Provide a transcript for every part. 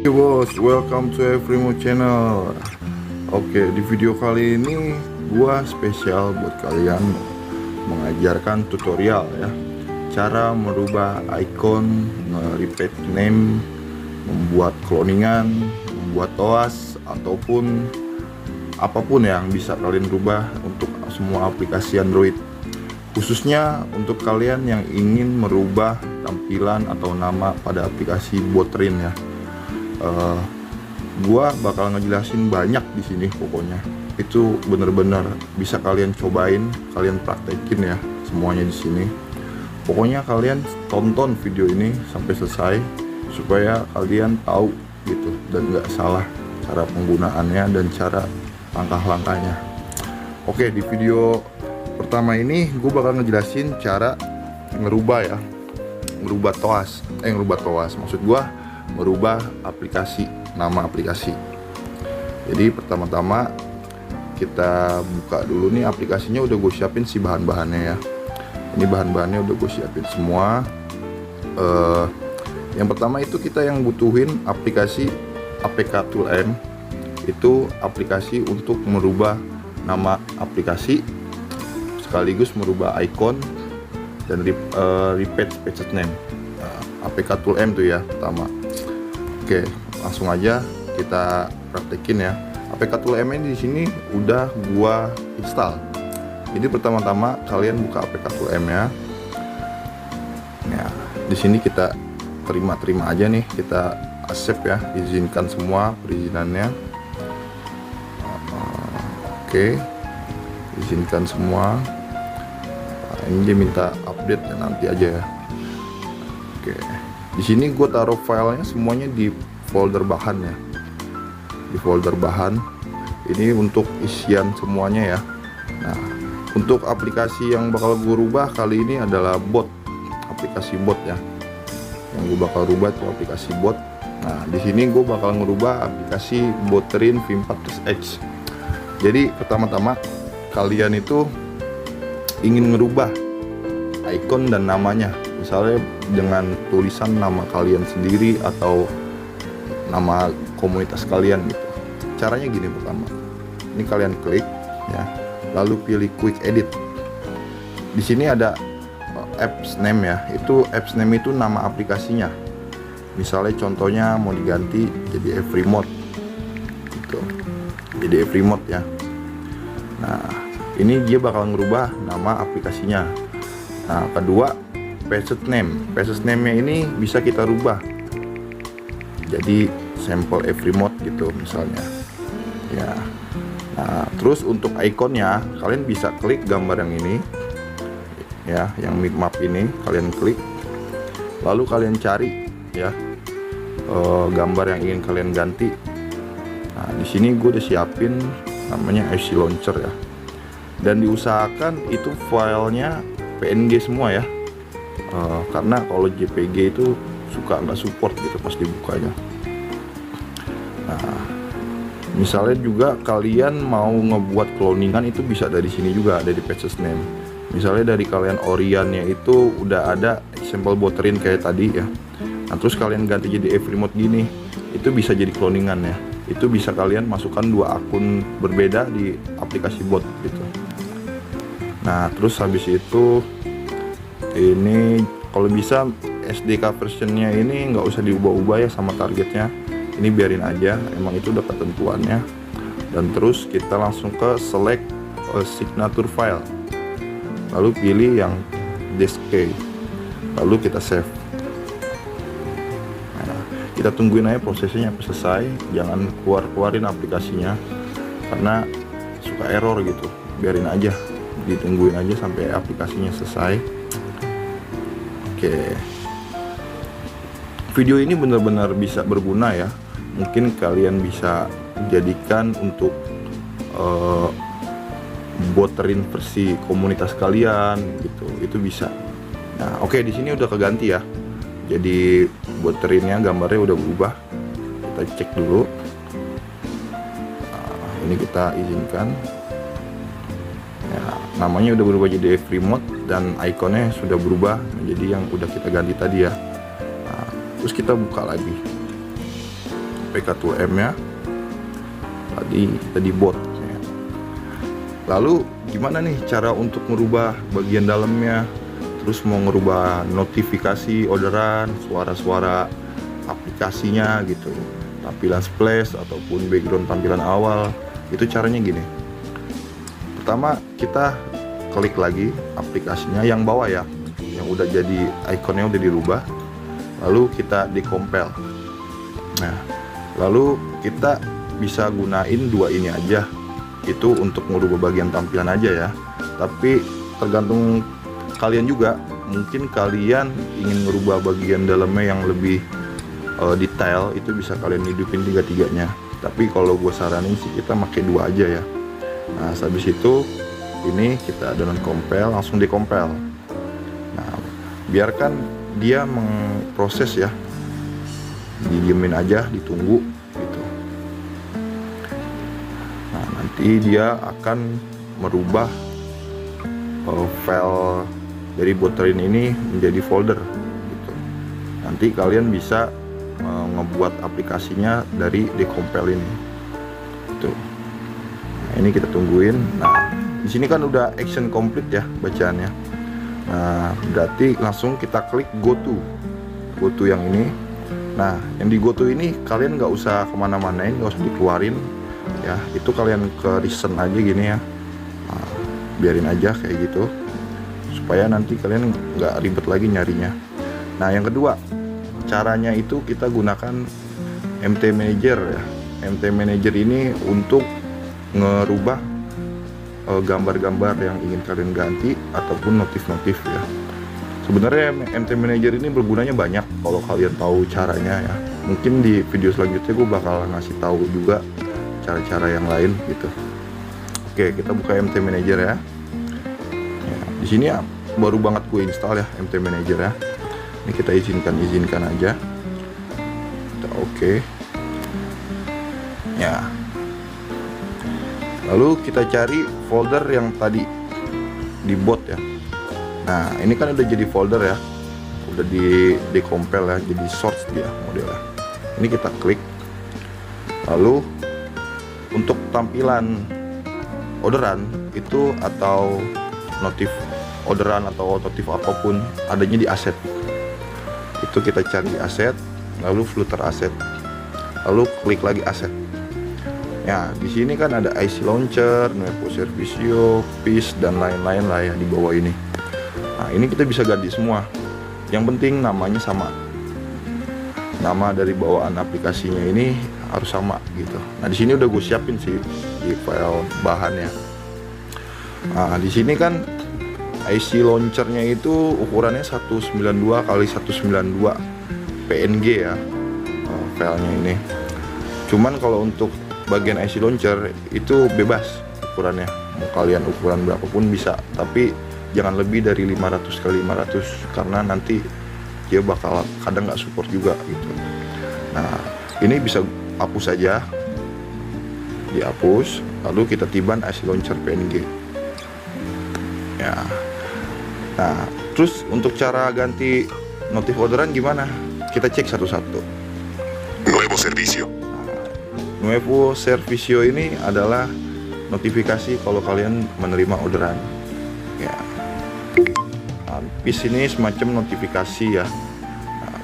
Oke bos, welcome to Everymo channel. Oke, di video kali ini gua spesial buat kalian mengajarkan tutorial ya, cara merubah icon, nge-repeat name, membuat cloningan, membuat toas ataupun apapun yang bisa kalian rubah untuk semua aplikasi Android. Khususnya untuk kalian yang ingin merubah tampilan atau nama pada aplikasi Botrin ya. Gua bakal ngejelasin banyak di sini pokoknya. Itu bener-bener bisa kalian cobain, kalian praktekin ya semuanya di sini. Pokoknya kalian tonton video ini sampai selesai supaya kalian tahu gitu dan nggak salah cara penggunaannya dan cara langkah-langkahnya. Oke, di video pertama ini gue bakal ngejelasin cara ngerubah ya, ngerubah toas. Maksud gue merubah aplikasi, nama aplikasi. Jadi pertama-tama kita buka dulu nih aplikasinya, udah gue siapin sih bahan-bahannya ya. Ini bahan-bahannya udah gue siapin semua. Yang pertama itu kita yang butuhin aplikasi APK Tool M. Itu aplikasi untuk merubah nama aplikasi sekaligus merubah icon dan repeat page name. APK Tool M tuh ya pertama. Oke, langsung aja kita praktekin ya. APK Tool M ini di sini udah gua install. Jadi pertama-tama kalian buka APK Tool M ya. Ya, di sini kita terima aja nih, kita accept ya, izinkan semua perizinannya. Oke, izinkan semua. Nah, ini dia minta update ya, nanti aja ya. Oke, di sini gue taruh filenya semuanya di folder bahan ya, di folder bahan. Ini untuk isian semuanya ya. Nah, untuk aplikasi yang bakal gue rubah kali ini adalah bot, aplikasi bot ya. Yang gue bakal rubah itu aplikasi bot. Nah, di sini gue bakal ngerubah aplikasi Botrin V4X. Jadi pertama-tama kalian itu ingin ngerubah icon dan namanya, misalnya dengan tulisan nama kalian sendiri atau nama komunitas kalian gitu. Caranya gini, pertama ini kalian klik ya, lalu pilih quick edit. Di sini ada apps name ya, itu apps name itu nama aplikasinya. Misalnya contohnya mau diganti jadi Everymode gitu, jadi Everymode ya. Nah, ini dia bakal ngerubah nama aplikasinya. Nah, kedua page name-nya ini bisa kita rubah jadi sampel Everymode gitu misalnya ya. Nah, terus untuk ikonnya kalian bisa klik gambar yang ini ya, yang map ini kalian klik, lalu kalian cari ya gambar yang ingin kalian ganti. Nah, di sini gue udah siapin namanya FC Launcher ya, dan diusahakan itu filenya PNG semua ya, karena kalau JPG itu suka nggak support gitu pas dibukanya. Nah, misalnya juga kalian mau ngebuat cloningan itu bisa dari sini juga, dari pages name. Misalnya dari kalian Oriannya itu udah ada sampel Botrin kayak tadi ya. Nah, terus kalian ganti jadi Everymode gini, itu bisa jadi cloningan ya. Itu bisa kalian masukkan dua akun berbeda di aplikasi bot gitu. Nah, terus habis itu ini kalau bisa SDK versionnya ini nggak usah diubah-ubah ya sama targetnya. Ini biarin aja, emang itu udah ketentuannya. Dan terus kita langsung ke select signature file, lalu pilih yang DSK, lalu kita save. Nah, kita tungguin aja prosesnya sampai selesai, jangan keluarin aplikasinya karena suka error gitu. Biarin aja, ditungguin aja sampai aplikasinya selesai. Oke, video ini benar-benar bisa berguna ya. Mungkin kalian bisa jadikan untuk Botrin versi komunitas kalian gitu, itu bisa. Nah, oke, di sini udah keganti ya, jadi Botrinnya gambarnya udah berubah. Kita cek dulu. Nah, ini kita izinkan ya, namanya udah berubah jadi Everymode dan ikonnya sudah berubah menjadi yang udah kita ganti tadi ya. Nah, terus kita buka lagi. PK2M nya tadi bot ya. Lalu gimana nih cara untuk merubah bagian dalamnya, terus mau ngerubah notifikasi orderan, suara-suara aplikasinya gitu, tampilan splash ataupun background tampilan awal. Itu caranya gini. Pertama kita klik lagi aplikasinya yang bawah ya, yang udah jadi ikonnya udah dirubah, lalu kita decompile. Nah, lalu kita bisa gunain dua ini aja, itu untuk merubah bagian tampilan aja ya. Tapi tergantung kalian juga, mungkin kalian ingin merubah bagian dalamnya yang lebih detail, itu bisa kalian hidupin tiga-tiganya. Tapi kalau gue saranin sih kita pakai dua aja ya. Nah, habis itu ini kita dengan compile, langsung decompile. Nah, biarkan dia memproses ya, didiemin aja, ditunggu gitu. Nah, nanti dia akan merubah file dari Botrin ini menjadi folder gitu. Nanti kalian bisa ngebuat aplikasinya dari decompile ini tuh. Nah, ini kita tungguin. Nah, di sini kan udah action complete ya bacaannya. Nah, berarti langsung kita klik go to yang ini. Nah, yang di go to ini kalian nggak usah kemana-manain, nggak usah dikeluarin ya. Itu kalian ke recent aja gini ya. Nah, biarin aja kayak gitu supaya nanti kalian nggak ribet lagi nyarinya. Nah, yang kedua, caranya itu kita gunakan MT Manager ya. MT Manager ini untuk ngerubah gambar-gambar yang ingin kalian ganti ataupun notif-notif ya. Sebenarnya MT Manager ini bergunanya banyak kalau kalian tahu caranya ya. Mungkin di video selanjutnya gue bakal ngasih tahu juga cara-cara yang lain gitu. Oke, kita buka MT Manager ya. Di sini ya, baru banget gue install ya MT Manager ya. Ini kita izinkan aja. Kita oke. Ya. Lalu kita cari folder yang tadi di bot ya. Nah, ini kan udah jadi folder ya. Udah di decompile ya, jadi source dia modelnya. Ini kita klik. Lalu untuk tampilan orderan itu atau notif orderan atau notif apapun adanya di aset. Itu kita cari di aset, lalu filter aset, lalu klik lagi aset. Ya, di sini kan ada IC Launcher, Nuevo Servicio, PIS dan lain-lain lah ya di bawah ini. Nah, ini kita bisa ganti semua. Yang penting namanya sama. Nama dari bawaan aplikasinya ini harus sama gitu. Nah, di sini udah gue siapin sih di file bahannya. Nah, di sini kan IC launchernya itu ukurannya 192 x 192 PNG ya, filenya ini. Cuman kalau untuk bagian IC launcher itu bebas ukurannya, mau kalian ukuran berapapun bisa, tapi jangan lebih dari 500 x 500 karena nanti dia bakal kadang nggak support juga gitu. Nah, ini bisa hapus aja, dihapus, lalu kita tiban IC launcher PNG ya. Nah, terus untuk cara ganti notif orderan gimana? Kita cek satu-satu. Nuevo Servicio. Nuevo Servicio ini adalah notifikasi kalau kalian menerima orderan. Ya. Nah, PIS ini semacam notifikasi ya. Nah,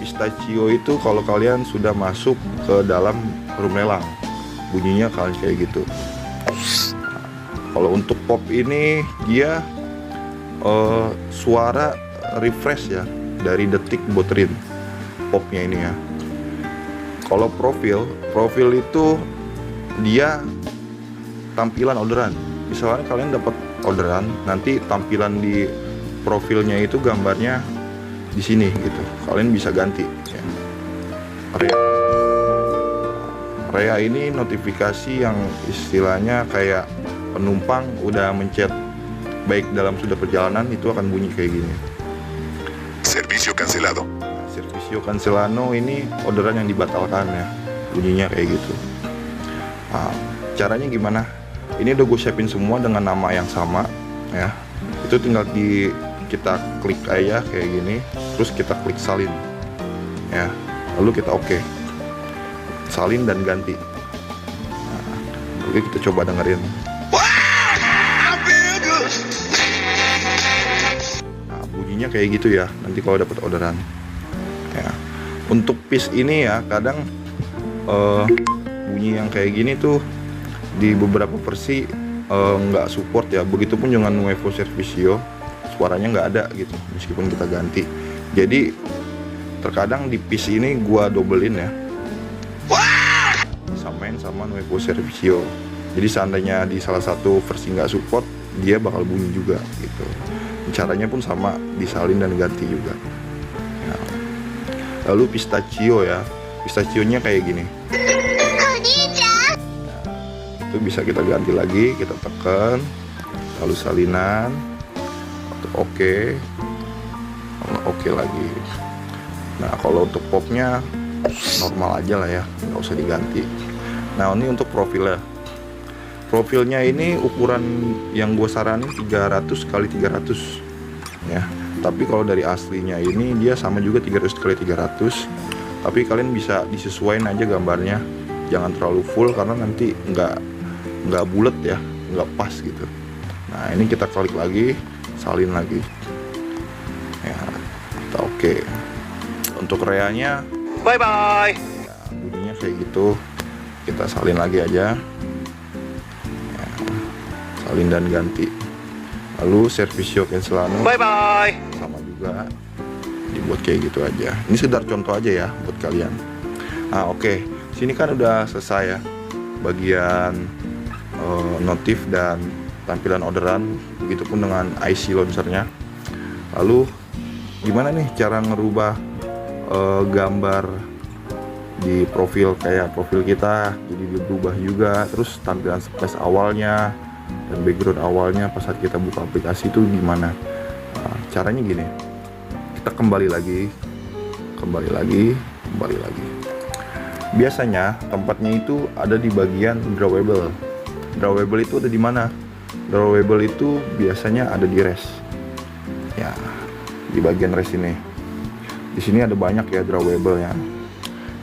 Pistachio itu kalau kalian sudah masuk ke dalam room lelang, bunyinya kalian kayak gitu. Nah, kalau untuk pop ini dia suara refresh ya dari detik Botrin popnya ini ya. Kalau profil itu dia tampilan orderan. Misalnya kalian dapat orderan, nanti tampilan di profilnya itu gambarnya di sini gitu. Kalian bisa ganti ya. Area ini notifikasi yang istilahnya kayak penumpang udah mencet baik dalam sudah perjalanan, itu akan bunyi kayak gini. Servicio cancelado. Servicio cancelado ini orderan yang dibatalkan ya, bunyinya kayak gitu. Nah, caranya gimana? Ini udah gue siapin semua dengan nama yang sama ya. Itu tinggal kita klik aja kayak gini, terus kita klik salin ya, lalu kita oke. salin dan ganti. Nah, oke, kita coba dengerin. Nah, bunyinya kayak gitu ya nanti kalau dapat orderan ya. Untuk piece ini ya kadang bunyi yang kayak gini tuh di beberapa versi nggak support ya. Begitupun dengan Nuevo Servicio, suaranya nggak ada gitu meskipun kita ganti. Jadi terkadang di piece ini gua dobelin ya, samain sama Nuevo Servicio. Jadi seandainya di salah satu versi nggak support, dia bakal bunyi juga gitu. Caranya pun sama, disalin dan ganti juga. Nah, lalu pistachio ya, pistachionya kayak gini. Itu bisa kita ganti lagi, kita tekan, lalu salinan, oke lagi. Nah kalau untuk popnya normal aja lah ya, nggak usah diganti. Nah ini untuk profilnya ini ukuran yang gue saranin 300 x 300 ya. Tapi kalau dari aslinya ini dia sama juga 300 x 300. Tapi kalian bisa disesuaikan aja gambarnya, jangan terlalu full karena nanti nggak bulat ya, nggak pas gitu. Nah ini kita klik lagi, salin lagi ya, kita oke. Untuk reanya bye bye ya, bunyinya kayak gitu. Kita salin lagi aja ya, salin dan ganti. Lalu Servicio Cancellano bye bye sama juga dibuat kayak gitu aja. Ini sekedar contoh aja ya buat kalian. Nah oke, sini kan udah selesai ya bagian notif dan tampilan orderan, begitupun dengan IC launchernya. Lalu gimana nih cara ngerubah gambar di profil kayak profil kita jadi berubah juga, terus tampilan splash awalnya dan background awalnya pas saat kita buka aplikasi itu gimana? Nah, caranya gini, kita kembali lagi. Biasanya tempatnya itu ada di bagian drawable. Drawable itu ada di mana? Drawable itu biasanya ada di res. Ya, di bagian res ini. Di sini ada banyak ya drawable ya.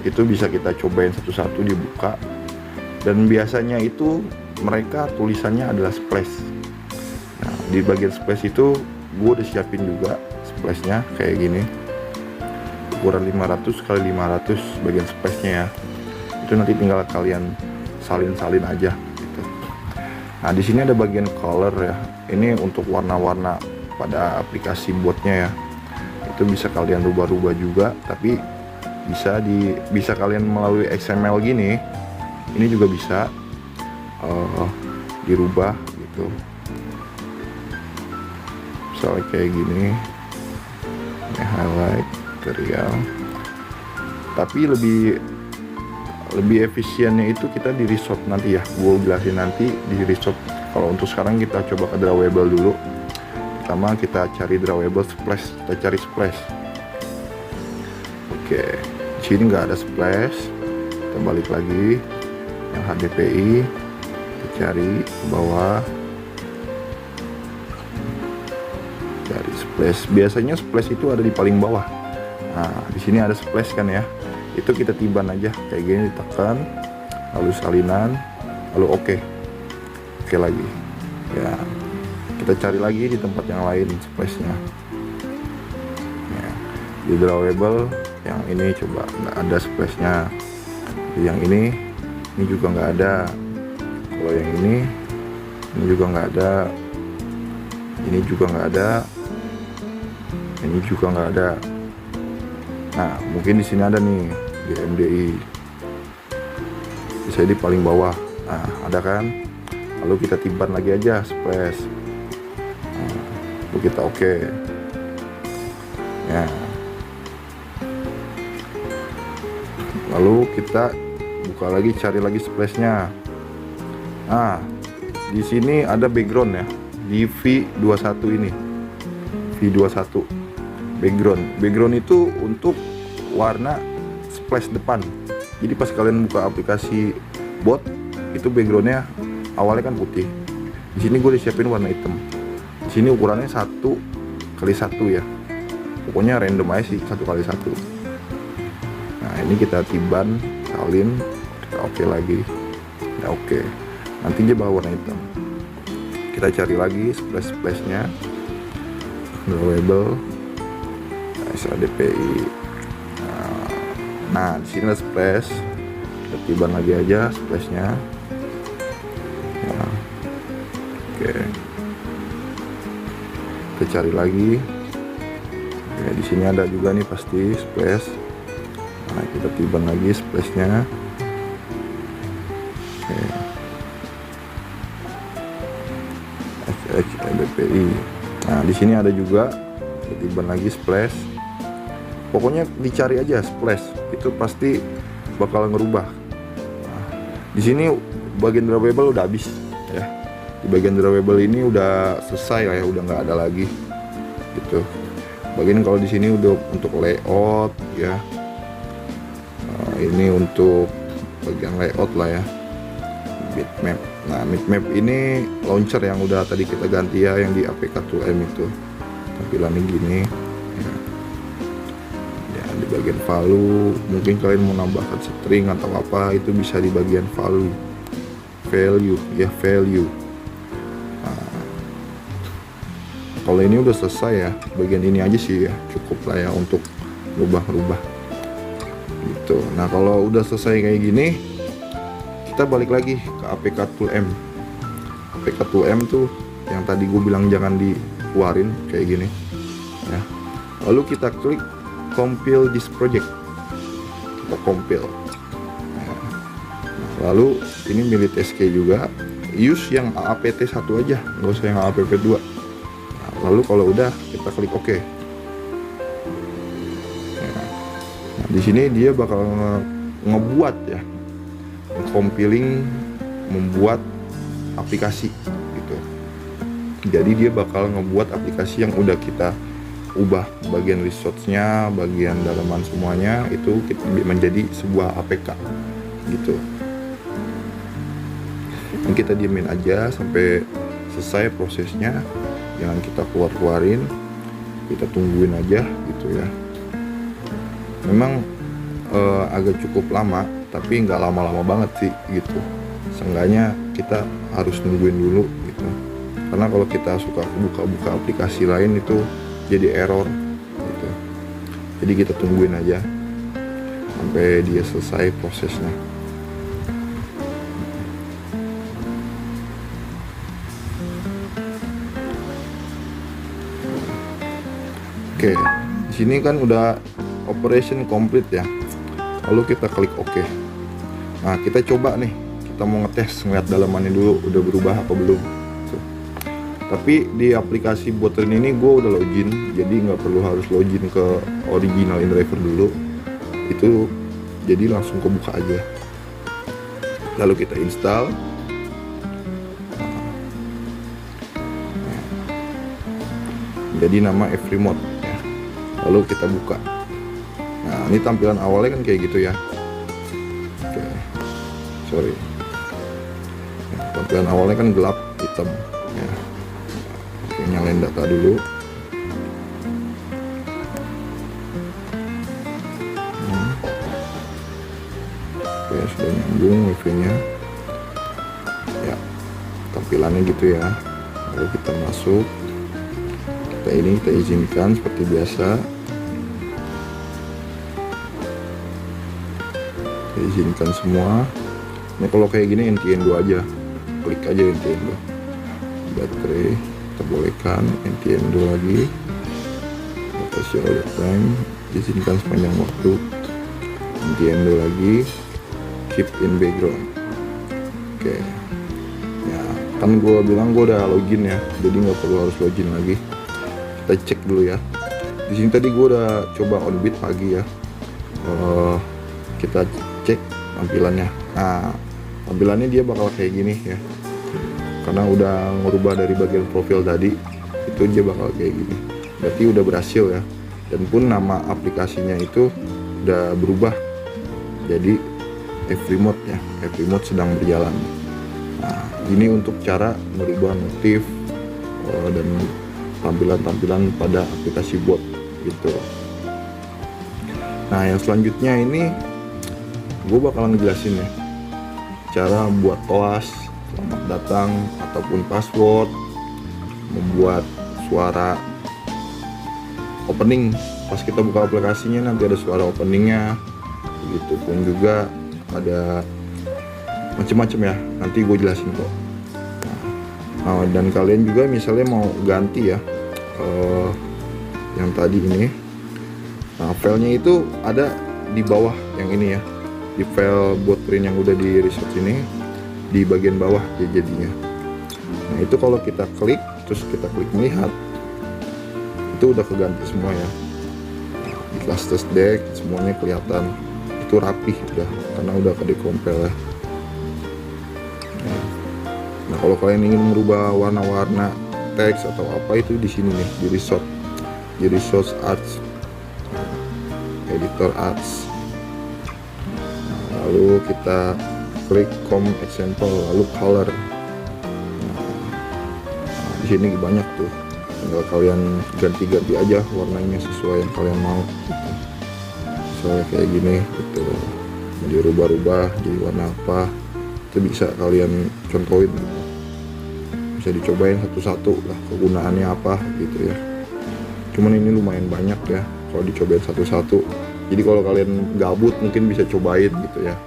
Itu bisa kita cobain satu-satu dibuka. Dan biasanya itu mereka tulisannya adalah splash. Nah, di bagian splash itu gue udah siapin juga splashnya kayak gini. Ukuran 500 x 500 bagian splashnya ya. Itu nanti tinggal kalian salin-salin aja. Nah di sini ada bagian color ya. Ini untuk warna-warna pada aplikasi botnya ya. Itu bisa kalian rubah-rubah juga. Tapi bisa kalian melalui XML gini. Ini juga bisa dirubah gitu. Misalnya kayak gini. Ini highlight, material. Tapi lebih efisiennya itu kita di resort nanti ya, gue jelasin nanti di resort. Kalau untuk sekarang kita coba ke drawable dulu. Pertama kita cari drawable splash, kita cari splash. Oke, di sini nggak ada splash, kita balik lagi yang HDPI, kita cari ke bawah, cari splash. Biasanya splash itu ada di paling bawah. Nah di sini ada splash kan ya. Itu kita tiban aja kayak gini, ditekan, lalu salinan, lalu oke lagi ya. Kita cari lagi di tempat yang lain splashnya ya. Di drawable yang ini coba nggak ada splashnya, yang ini juga nggak ada. Kalau yang ini juga nggak ada, ini juga nggak ada, ini juga nggak ada. Nah mungkin di sini ada nih di MDI, bisa di paling bawah. Nah ada kan, lalu kita tiban lagi aja splash. Nah, lalu kita oke ya. Lalu kita buka lagi, cari lagi splashnya. Nah di sini ada background ya, di V21 ini, V21 background itu untuk warna splash depan. Jadi pas kalian buka aplikasi bot itu backgroundnya awalnya kan putih. Di sini gue disiapin warna hitam. Di sini ukurannya 1x1 ya. Pokoknya random aja sih, 1x1. Nah ini kita tiban, salin, oke lagi, udah oke. Nanti dia bakal warna hitam. Kita cari lagi splashnya, drawable, SADPI. Nah di sini ada splash, ketiban lagi aja splashnya. Oke, kita cari lagi. Oke, di sini ada juga nih pasti splash. Nah kita tiban lagi splashnya. Oke. SHBPI. Nah di sini ada juga ketiban lagi splash. Pokoknya dicari aja splash, itu pasti bakal ngerubah. Nah, di sini bagian drawable udah habis ya. Di bagian drawable ini udah selesai lah ya, udah nggak ada lagi gitu. Bagian kalau di sini udah untuk layout ya. Ini untuk bagian layout lah ya. Bitmap. Nah, bitmap ini launcher yang udah tadi kita ganti ya, yang di APK Tool M itu. Tampilannya gini. Ya, di bagian value, mungkin kalian mau nambahkan string atau apa, itu bisa di bagian value. Value. Nah, kalau ini udah selesai ya, bagian ini aja sih ya, cukup lah ya untuk rubah-rubah. Gitu. Nah, kalau udah selesai kayak gini, kita balik lagi ke APK Tool M. APK Tool M tuh yang tadi gue bilang jangan dikeluarin kayak gini ya. Lalu kita klik compile this project, kita compile. Nah, lalu ini milih TSK juga, use yang AAPT 1 aja, nggak usah yang AAPT 2. Nah, lalu kalau udah kita klik OK. Nah, di sini dia bakal ngebuat ya, compiling, membuat aplikasi gitu. Jadi dia bakal ngebuat aplikasi yang udah kita ubah bagian resource-nya, bagian dalaman semuanya itu menjadi sebuah APK gitu. Dan kita diemin aja sampai selesai prosesnya, jangan kita keluarin, kita tungguin aja gitu ya. Memang agak cukup lama, tapi nggak lama-lama banget sih gitu. Seenggaknya kita harus nungguin dulu gitu, karena kalau kita suka buka-buka aplikasi lain itu jadi error gitu. Jadi kita tungguin aja sampai dia selesai prosesnya. Oke, di sini kan udah operation complete ya. Lalu kita klik OK. Nah, kita coba nih, kita mau ngetes ngeliat dalamannya dulu udah berubah apa belum. Tuh. Tapi di aplikasi Buatrin ini gue udah login, jadi nggak perlu harus login ke original InDriver dulu. Itu jadi langsung kebuka aja. Lalu kita install. Jadi nama F-Remote ya. Lalu kita buka. Nah, ini tampilan awalnya kan kayak gitu ya. Oke, sorry. Tampilan awalnya kan gelap hitam ya. Oke, nyalain data dulu. Oke, sudah nyambung wifi-nya. Ya, tampilannya gitu ya. Lalu kita masuk. Kita izinkan seperti biasa. Izinkan semua. Ini kalau kayak gini NTN2 aja, klik aja NTN2. Baterai kita bolehkan NTN2 lagi. Batasi oleh time, izinkan sepanjang waktu. NTN2 lagi, keep in background. Oke. Ya, kan gue bilang gue udah login ya, jadi nggak perlu harus login lagi. Kita cek dulu ya. Di sini tadi gue udah coba onBit pagi ya. Kita cek tampilannya. Nah, tampilannya dia bakal kayak gini ya, karena udah ngerubah dari bagian profil tadi, itu dia bakal kayak gini. Berarti udah berhasil ya. Dan pun nama aplikasinya itu udah berubah jadi F-Remote ya. F-Remote sedang berjalan. Nah, ini untuk cara merubah notif dan tampilan-tampilan pada aplikasi bot gitu. Nah, yang selanjutnya ini gue bakalan ngejelasin ya cara buat toas, selamat datang, ataupun password, membuat suara opening. Pas kita buka aplikasinya nanti ada suara openingnya, begitupun juga ada macam-macam ya, nanti gue jelasin kok. Nah, dan kalian juga misalnya mau ganti ya yang tadi ini, nah filenya itu ada di bawah yang ini ya, di file Botprint yang udah di research ini, di bagian bawah ya jadinya. Nah itu kalau kita klik, terus kita klik melihat, itu udah keganti semua ya. Di class test deck semuanya kelihatan, itu rapih udah, karena udah ke decompile ya. Nah kalau kalian ingin merubah warna-warna teks atau apa, itu di sini nih, di resource arts, editor arts. Nah, lalu kita klik com example, lalu color. Nah, di sini banyak tuh, tinggal kalian ganti-ganti aja warnanya sesuai yang kalian mau gitu. Misalnya kayak gini gitu, jadi rubah-rubah jadi warna apa, itu bisa kalian contohin gitu. Bisa dicobain satu-satu lah kegunaannya apa gitu ya. Cuman ini lumayan banyak ya kalau dicobain satu-satu. Jadi kalau kalian gabut mungkin bisa cobain gitu ya.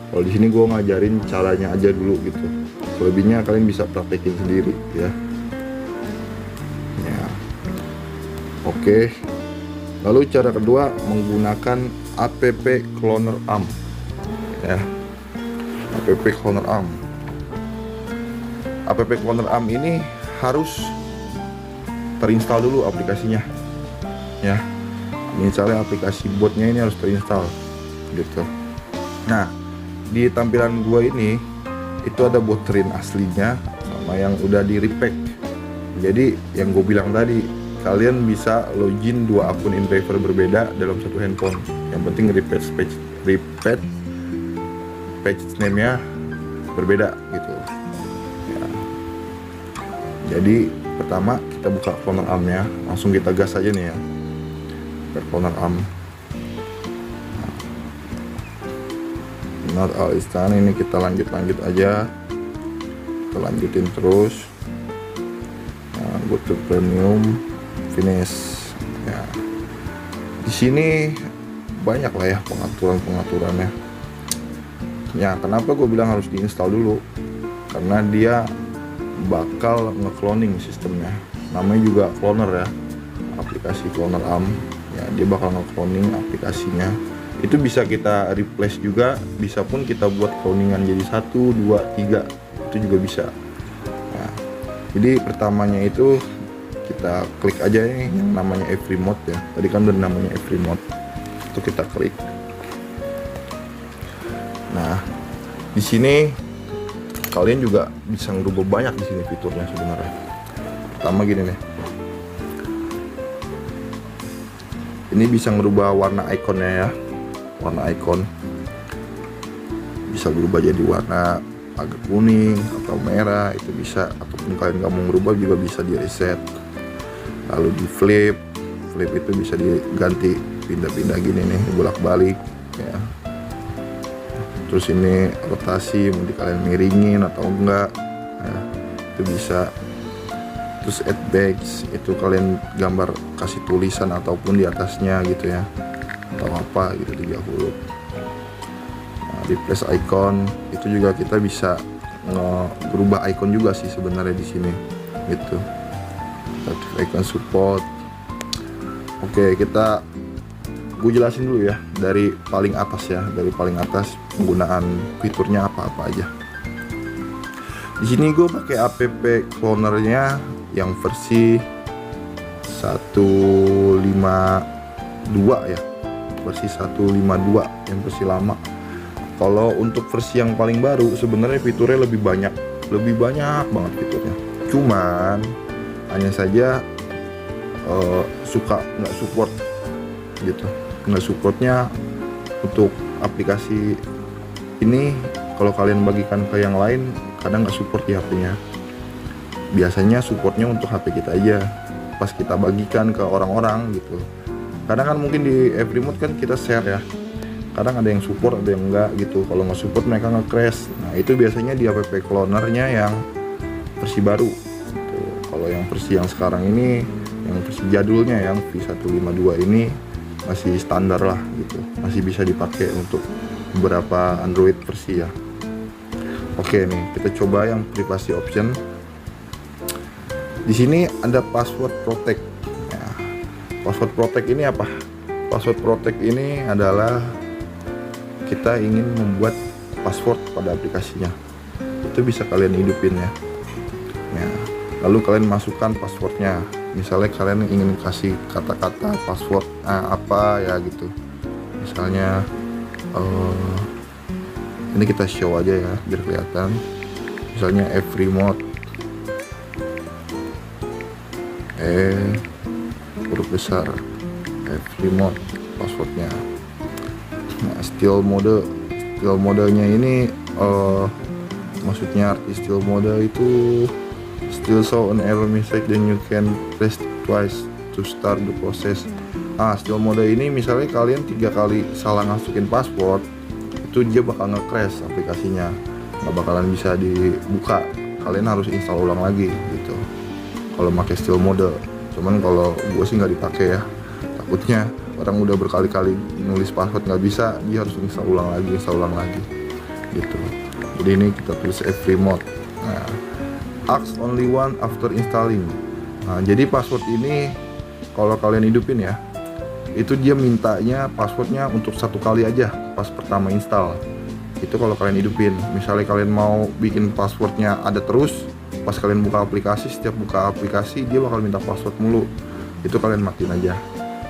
Kalau di sini gue ngajarin caranya aja dulu gitu. Selebihnya kalian bisa praktekin sendiri ya. Ya. Oke. Lalu cara kedua menggunakan app cloner ARM ya. App cloner ARM. App cloner ARM ini harus terinstall dulu aplikasinya ya. Misalnya aplikasi botnya ini harus terinstall gitu. Nah di tampilan gua ini itu ada Botprint aslinya sama yang udah di repack. Jadi yang gue bilang tadi, kalian bisa login 2 akun Indraver berbeda dalam satu handphone. Yang penting repack page name-nya berbeda gitu ya. Jadi pertama kita buka cloner ARM-nya, langsung kita gas aja nih ya ke cloner ARM. Not all is done, ini kita lanjut aja, kita lanjutin terus. Nah, go to premium, finish ya. Di sini banyak lah ya pengaturannya ya. Kenapa gue bilang harus diinstal dulu, karena dia bakal nge-cloning sistemnya. Namanya juga cloner ya, aplikasi cloner ARM ya, dia bakal nge-cloning aplikasinya. Itu bisa kita replace juga, bisa pun kita buat cloningan jadi 1, 2, 3, itu juga bisa. Nah, jadi pertamanya itu kita klik aja nih yang namanya every mode ya. Tadi kan udah namanya every mode, itu kita klik. Nah di sini kalian juga bisa ngerubah banyak di sini fiturnya sebenarnya. Pertama gini nih, ini bisa ngerubah warna ikonnya ya. Warna icon bisa berubah jadi warna agak kuning atau merah, itu bisa. Ataupun kalian nggak mau ngerubah juga bisa di reset. Lalu di flip itu bisa diganti, pindah-pindah gini nih, bolak-balik ya. Terus ini rotasi, mau kalian miringin atau enggak ya, itu bisa. Terus add bags, itu kalian gambar kasih tulisan ataupun di atasnya gitu ya, atau apa gitu, 30. Nah, replace icon itu juga kita bisa berubah icon juga sih sebenarnya di sini gitu. Active icon support. Oke, gue jelasin dulu ya dari paling atas ya, dari paling atas penggunaan fiturnya apa-apa aja. Di sini gue pakai app clonernya yang versi 152 ya, versi 152 yang versi lama. Kalau untuk versi yang paling baru sebenarnya fiturnya lebih banyak banget fiturnya. Cuman hanya saja suka nggak support gitu, nggak supportnya untuk aplikasi ini. Kalau kalian bagikan ke yang lain kadang nggak support di HP-nya. Biasanya supportnya untuk HP kita aja, pas kita bagikan ke orang-orang gitu. Kadang kan mungkin di every mode kan kita share ya kadang ada yang support ada yang enggak gitu. Kalau nggak support mereka nge-crash. Nah itu biasanya di app clonernya yang versi baru gitu. Kalau yang versi yang sekarang ini, yang versi jadulnya yang V152 ini masih standar lah gitu, masih bisa dipakai untuk beberapa Android versi ya. Oke nih, kita coba yang privacy option. Di sini ada password protect. Ya, password protect ini apa? Password protect ini adalah kita ingin membuat password pada aplikasinya. Itu bisa kalian hidupin ya. Ya, lalu kalian masukkan passwordnya. Misalnya kalian ingin kasih kata-kata password apa ya gitu. Misalnya ini kita show aja ya biar kelihatan. Misalnya every mode huruf besar every mode passwordnya. Nah, still modenya ini maksudnya arti still mode itu still show an error message then you can press twice to start the process. Still mode ini misalnya kalian 3 kali salah masukin password, itu dia bakal nge-crash aplikasinya, nggak bakalan bisa dibuka, kalian harus install ulang lagi gitu kalau pakai still mode. Cuman kalau gue sih nggak dipakai ya, takutnya orang udah berkali-kali nulis password nggak bisa, dia harus install ulang lagi gitu. Jadi ini kita tulis every mode. Nah, ask only one after installing. Nah, jadi password ini kalau kalian hidupin ya, itu dia mintanya passwordnya untuk 1 kali aja pas pertama install. Itu kalau kalian hidupin. Misalnya kalian mau bikin passwordnya ada terus, pas kalian buka aplikasi, setiap buka aplikasi dia bakal minta password mulu. Itu kalian matiin aja.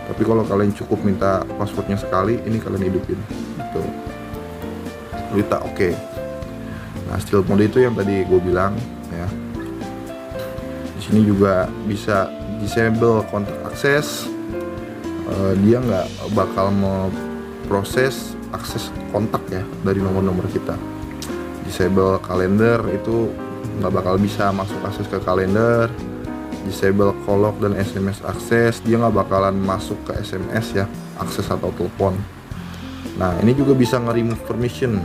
Tapi kalau kalian cukup minta passwordnya sekali, ini kalian hidupin. Gitu. Kita oke. Nah, still mode itu yang tadi gue bilang ya. Di sini juga bisa disable kontak akses. Dia nggak bakal memproses akses kontak ya dari nomor-nomor kita. Disable kalender itu nggak bakal bisa masuk akses ke kalender. Disable call log dan SMS akses, dia nggak bakalan masuk ke SMS ya, akses atau telepon. Nah ini juga bisa nge-remove permission,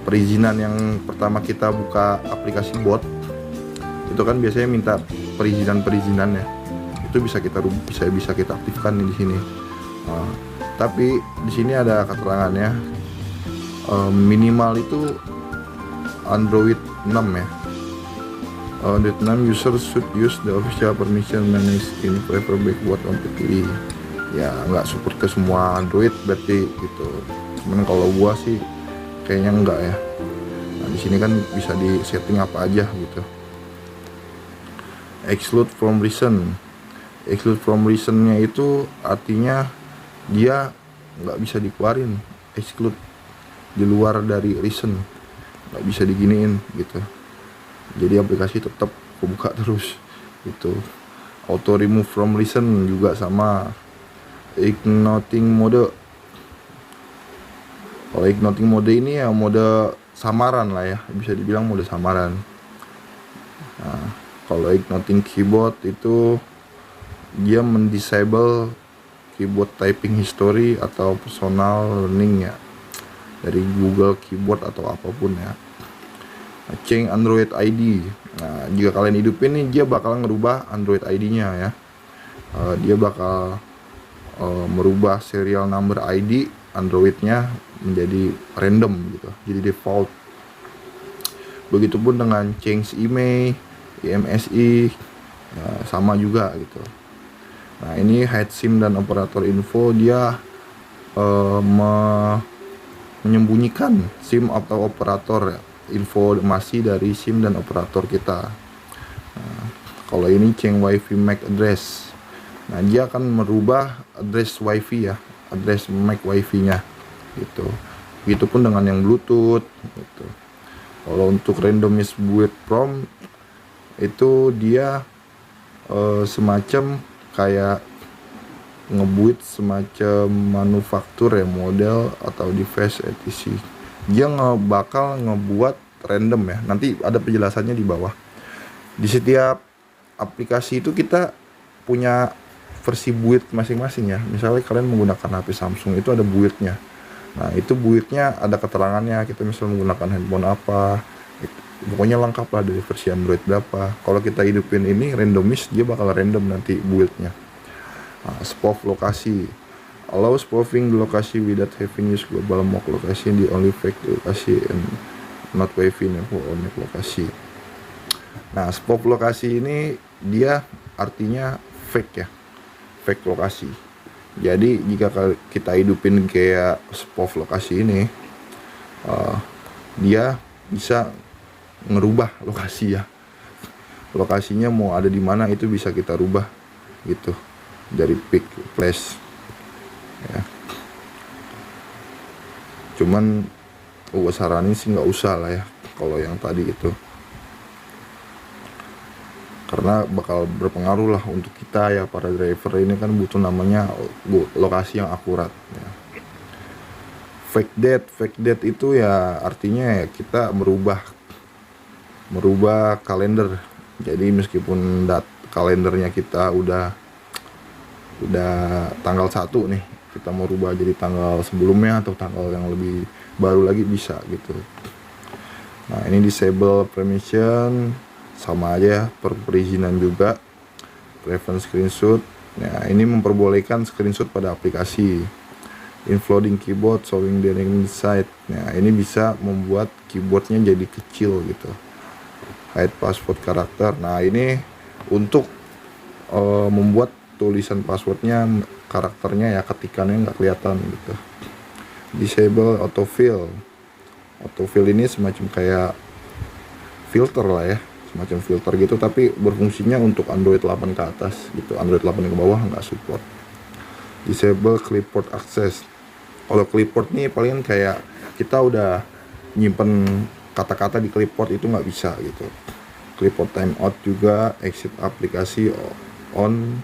perizinan yang pertama kita buka aplikasi bot itu kan biasanya minta perizinan ya. Itu bisa kita aktifkan di sini. Tapi di sini ada keterangannya, minimal itu Android 6 ya. Android 6 user should use the official permission managed in private backward completely. Ya nggak support ke semua Android berarti gitu. Cuman kalau gua sih kayaknya enggak ya. Nah di sini kan bisa di setting apa aja gitu. Exclude from reason. Exclude from reason-nya itu artinya dia nggak bisa dikeluarin, exclude di luar dari reason, nggak bisa diginiin gitu. Jadi aplikasi tetap kebuka terus gitu. Auto remove from reason juga sama. Ignoring mode. Kalau ignoring mode ini ya mode samaran lah ya, bisa dibilang mode samaran. Nah, kalau ignoring keyboard itu dia mendisable keyboard typing history atau personal learning ya dari Google Keyboard atau apapun ya. Change Android ID. Nah, jika kalian hidupin nih, dia bakal ngerubah Android ID-nya ya. Dia bakal merubah serial number ID Android-nya menjadi random gitu, jadi default. Begitupun dengan change email, IMSI, sama juga gitu. Nah ini hide SIM dan operator info, dia menyembunyikan SIM atau operator informasi dari SIM dan operator kita. Nah, kalau ini change WiFi MAC address, nah dia akan merubah address WiFi ya, address MAC WiFi-nya gitu. Begitupun dengan yang Bluetooth gitu. Kalau untuk randomized build prompt itu dia semacam kayak ngebuat semacam manufaktur ya, model atau device etc. Dia bakal ngebuat random ya. Nanti ada penjelasannya di bawah. Di setiap aplikasi itu kita punya versi build masing-masing ya. Misalnya kalian menggunakan HP Samsung itu ada build-nya. Nah itu build-nya ada keterangannya, kita misalnya menggunakan handphone apa, pokoknya lengkap lah dari versi Android berapa. Kalau kita hidupin ini randomize, dia bakal random nanti build-nya. Nah, spoof lokasi, allow spoofing the location without having use global mock location, the only fake lokasi and not wifi network on lokasi. Nah spoof lokasi ini dia artinya fake ya, fake lokasi. Jadi jika kita hidupin kayak spoof lokasi ini, dia bisa ngerubah lokasi ya. Lokasinya mau ada di mana itu bisa kita rubah gitu dari pick place ya. Cuman gue saranin sih nggak usah lah ya kalau yang tadi itu, karena bakal berpengaruh lah untuk kita ya, para driver ini kan butuh namanya lokasi yang akurat ya. Fake date itu ya artinya ya kita merubah kalender. Jadi meskipun kalendernya kita udah tanggal 1 nih, kita mau rubah jadi tanggal sebelumnya atau tanggal yang lebih baru lagi bisa gitu. Nah ini disable permission, sama aja perizinan juga. Prevent screenshot, nah ini memperbolehkan screenshot pada aplikasi. Infloading keyboard showing the inside, nah ini bisa membuat keyboardnya jadi kecil gitu. Hide password karakter, nah ini untuk membuat tulisan passwordnya, karakternya ya, ketikannya nggak kelihatan gitu. Disable autofill ini semacam kayak filter lah ya, semacam filter gitu, tapi berfungsinya untuk Android 8 ke atas gitu. Android 8 ke bawah nggak support. Disable clipboard access. Kalau clipboard nih paling kayak kita udah nyimpen kata-kata di clipboard itu nggak bisa gitu. Clipboard timeout juga, exit aplikasi on,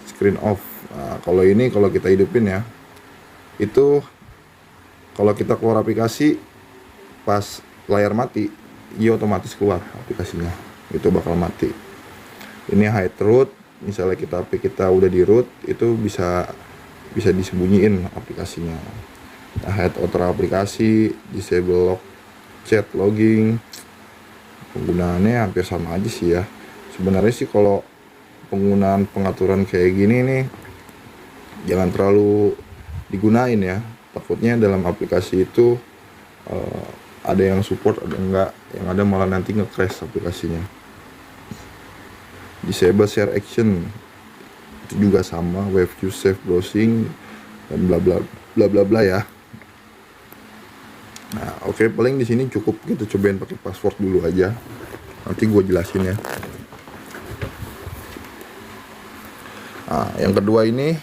screen off. Nah, kalau ini kalau kita hidupin ya, itu kalau kita keluar aplikasi pas layar mati, dia otomatis keluar aplikasinya, itu bakal mati. Ini hide root, misalnya kita udah di root, itu bisa disembunyiin aplikasinya. Nah, hide outer aplikasi, disable lock chat logging, penggunaannya hampir sama aja sih ya. Sebenarnya sih kalau penggunaan pengaturan kayak gini nih jangan terlalu digunain ya, takutnya dalam aplikasi itu ada yang support, ada enggak, yang ada malah nanti nge-crash aplikasinya. Disable share action, itu juga sama, web view safe browsing dan bla bla bla bla bla ya. Nah oke, paling di sini cukup, kita cobain pakai password dulu aja, nanti gue jelasin ya. Nah yang kedua ini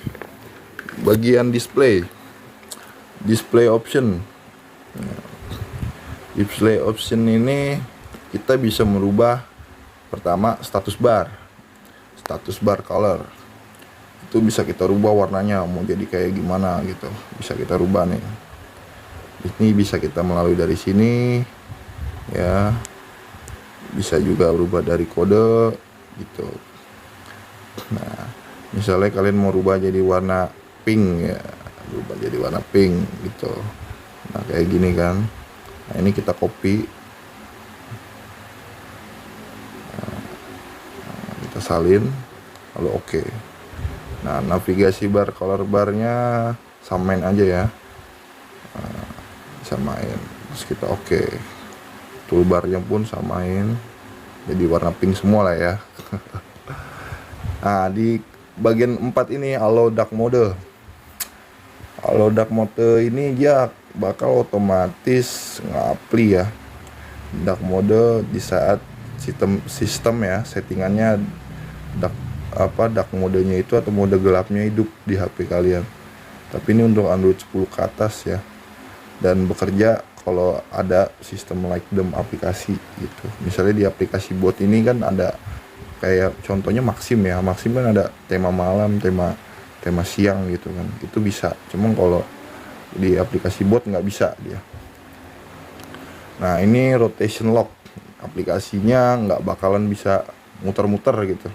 bagian display option. Display option ini kita bisa merubah, pertama status bar color, itu bisa kita rubah warnanya mau jadi kayak gimana gitu, bisa kita rubah nih. Ini bisa kita melalui dari sini ya, bisa juga berubah dari kode gitu. Nah misalnya kalian mau rubah jadi warna pink ya, berubah jadi warna pink gitu. Nah kayak gini kan. Nah ini kita copy, kita salin, lalu oke. Nah navigasi bar, color barnya samain aja ya, samain, terus kita oke. Toolbarnya pun samain, jadi warna pink semua lah ya. Nah di bagian 4 ini allow dark mode. Allow dark mode ini dia bakal otomatis nge-apply ya dark mode di saat sistem ya, settingannya dark modenya itu atau mode gelapnya hidup di HP kalian. Tapi ini untuk Android 10 ke atas ya, dan bekerja kalau ada sistem like them aplikasi gitu. Misalnya di aplikasi bot ini kan ada kayak contohnya Maxim ya, Maxim kan ada tema malam, tema siang gitu kan, itu bisa. Cuma kalau di aplikasi bot nggak bisa dia. Nah ini rotation lock, aplikasinya nggak bakalan bisa muter-muter gitu,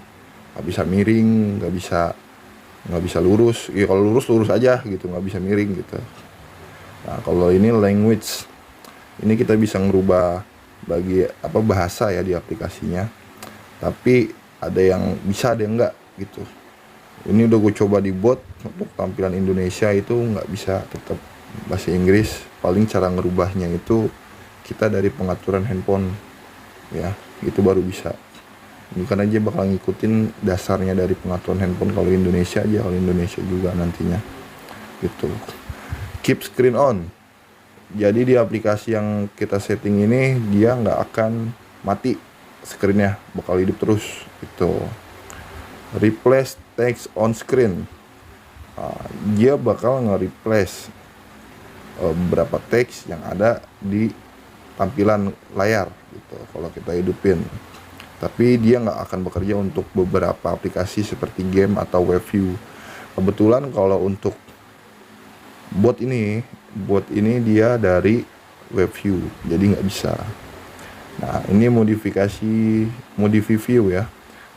nggak bisa miring, nggak bisa lurus ya. Kalau lurus aja gitu, nggak bisa miring gitu. Nah, kalau ini language, ini kita bisa ngerubah bagi bahasa ya di aplikasinya. Tapi ada yang bisa, ada yang enggak gitu. Ini udah gue coba di bot untuk tampilan Indonesia itu nggak bisa, tetap bahasa Inggris. Paling cara ngerubahnya itu kita dari pengaturan handphone ya, itu baru bisa. Ini kan aja bakal ngikutin dasarnya dari pengaturan handphone kalau Indonesia aja, kalau Indonesia juga nantinya gitu. Keep screen on. Jadi di aplikasi yang kita setting ini dia nggak akan mati screennya, bakal hidup terus gitu. Replace text on screen. Dia bakal nge-replace beberapa teks yang ada di tampilan layar gitu kalau kita hidupin. Tapi dia nggak akan bekerja untuk beberapa aplikasi seperti game atau web view. Kebetulan kalau untuk bot ini dia dari web view, jadi nggak bisa. Nah, ini modify view ya.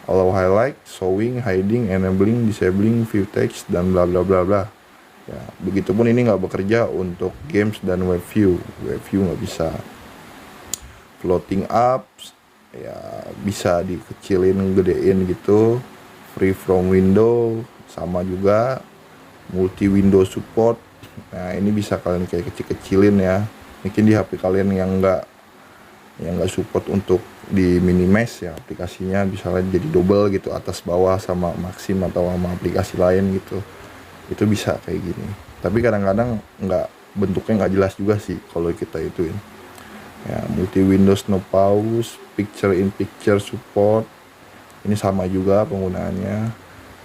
Allow highlight, showing, hiding, enabling, disabling view text dan bla bla bla bla. Ya, begitupun ini nggak bekerja untuk games dan web view. Web view nggak bisa. Floating apps ya bisa dikecilin, gedein gitu. Free from window sama juga. Multi window support. Nah, ini bisa kalian kayak kecil-kecilin ya. Mungkin di HP kalian yang nggak support untuk di minimize ya aplikasinya, bisa jadi double gitu, atas bawah sama Maxim atau sama aplikasi lain gitu. Itu bisa kayak gini. Tapi kadang-kadang bentuknya nggak jelas juga sih kalau kita ituin. Ya, multi windows no pause, picture in picture support. Ini sama juga penggunaannya.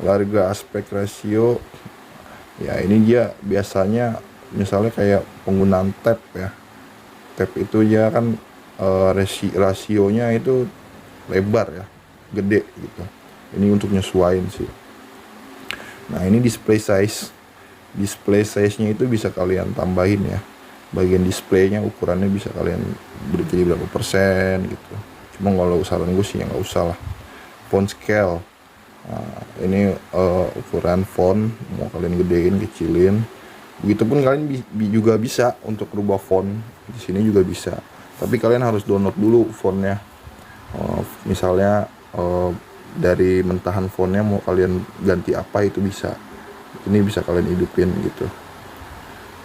Larga aspect ratio. Ya, ini dia biasanya misalnya kayak penggunaan tab ya. Tab itu ya kan rasionya itu lebar ya, gede gitu. Ini untuk nyesuaiin sih. Nah, ini display size. Display size-nya itu bisa kalian tambahin ya. Bagian displaynya ukurannya bisa kalian jadi berapa persen gitu. Cuma kalau saran gue sih ya nggak usah lah. Font scale. Nah, ini ukuran font mau kalian gedein, kecilin. Begitupun kalian juga bisa untuk rubah font. Di sini juga bisa. Tapi kalian harus download dulu fontnya. Misalnya dari mentahan fontnya mau kalian ganti apa itu bisa. Ini bisa kalian hidupin gitu.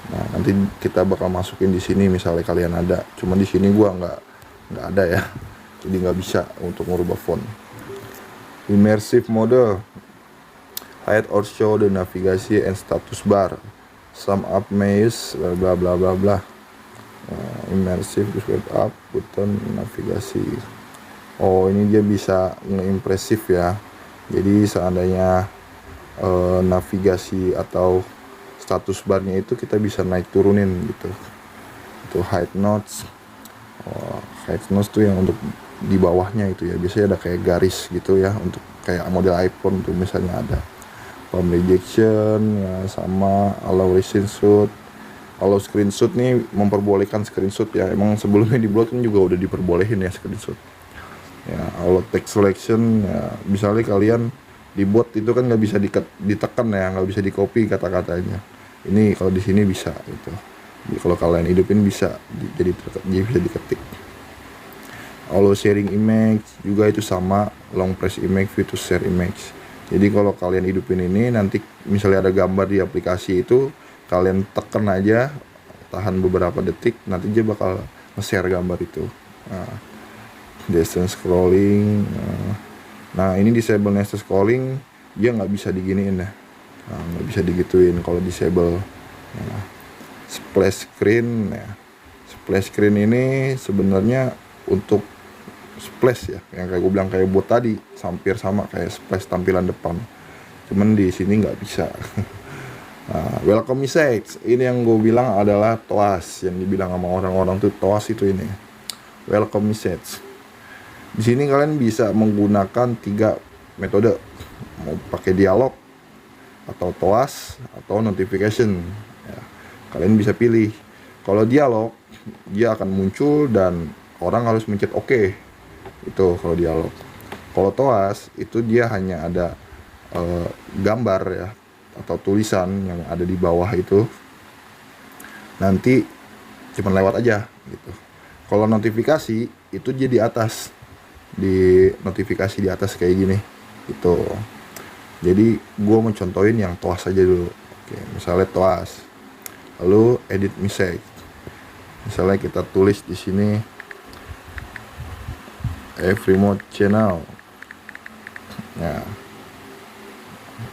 Nah, nanti kita bakal masukin di sini misalnya kalian ada. Cuma di sini gua nggak ada ya. Jadi nggak bisa untuk merubah font. Immersive mode, hide or show the navigasi and status bar, sum up maze, bla bla bla bla. Immersive swipe up button navigasi. Oh, ini dia bisa nge-impresif ya. Jadi seandainya navigasi atau status barnya itu kita bisa naik turunin gitu. Itu hide notes. Hide notes tuh yang untuk di bawahnya itu ya, biasanya ada kayak garis gitu ya, untuk kayak model iPhone tuh misalnya ada palm rejection ya, sama allow screenshot. Kalau screenshot nih memperbolehkan screenshot ya, emang sebelumnya di blog kan juga udah diperbolehin ya screenshot ya. Allow text selection ya, misalnya kalian di bot itu kan nggak bisa ditekan ya, nggak bisa di copy kata-katanya. Ini kalau di sini bisa gitu. Jadi kalau kalian hidupin bisa jadi bisa diketik. Allow sharing image juga itu sama, long press image view to share image. Jadi kalau kalian hidupin ini, nanti misalnya ada gambar di aplikasi itu, kalian tekan aja, tahan beberapa detik, nanti dia bakal nge-share gambar itu. Nah, distance scrolling. Nah, ini disable distance scrolling, dia nggak bisa diginiin ya. Nah, nggak bisa digituin kalau disable. Nah, splash screen ya. Splash screen ini sebenarnya untuk splash ya, yang kayak gue bilang kayak bot tadi, hampir sama kayak splash tampilan depan, cuman di sini nggak bisa. Nah, welcome message ini yang gue bilang adalah TOAS, yang dibilang sama orang-orang tuh TOAS itu ini welcome message. Di sini kalian bisa menggunakan 3 metode, mau pakai dialog atau TOAS atau notification ya. Kalian bisa pilih. Kalau dialog dia akan muncul dan orang harus mencet oke. Itu kalau dialog. Kalau TOAS itu dia hanya ada gambar ya atau tulisan yang ada di bawah itu. nanti cuma lewat aja gitu. Kalau notifikasi itu dia di atas, di notifikasi di atas kayak gini gitu. Jadi gue mau contohin yang TOAS aja dulu. Oke, misalnya TOAS, lalu edit message. Misalnya kita tulis di sini every mode channel. Nah,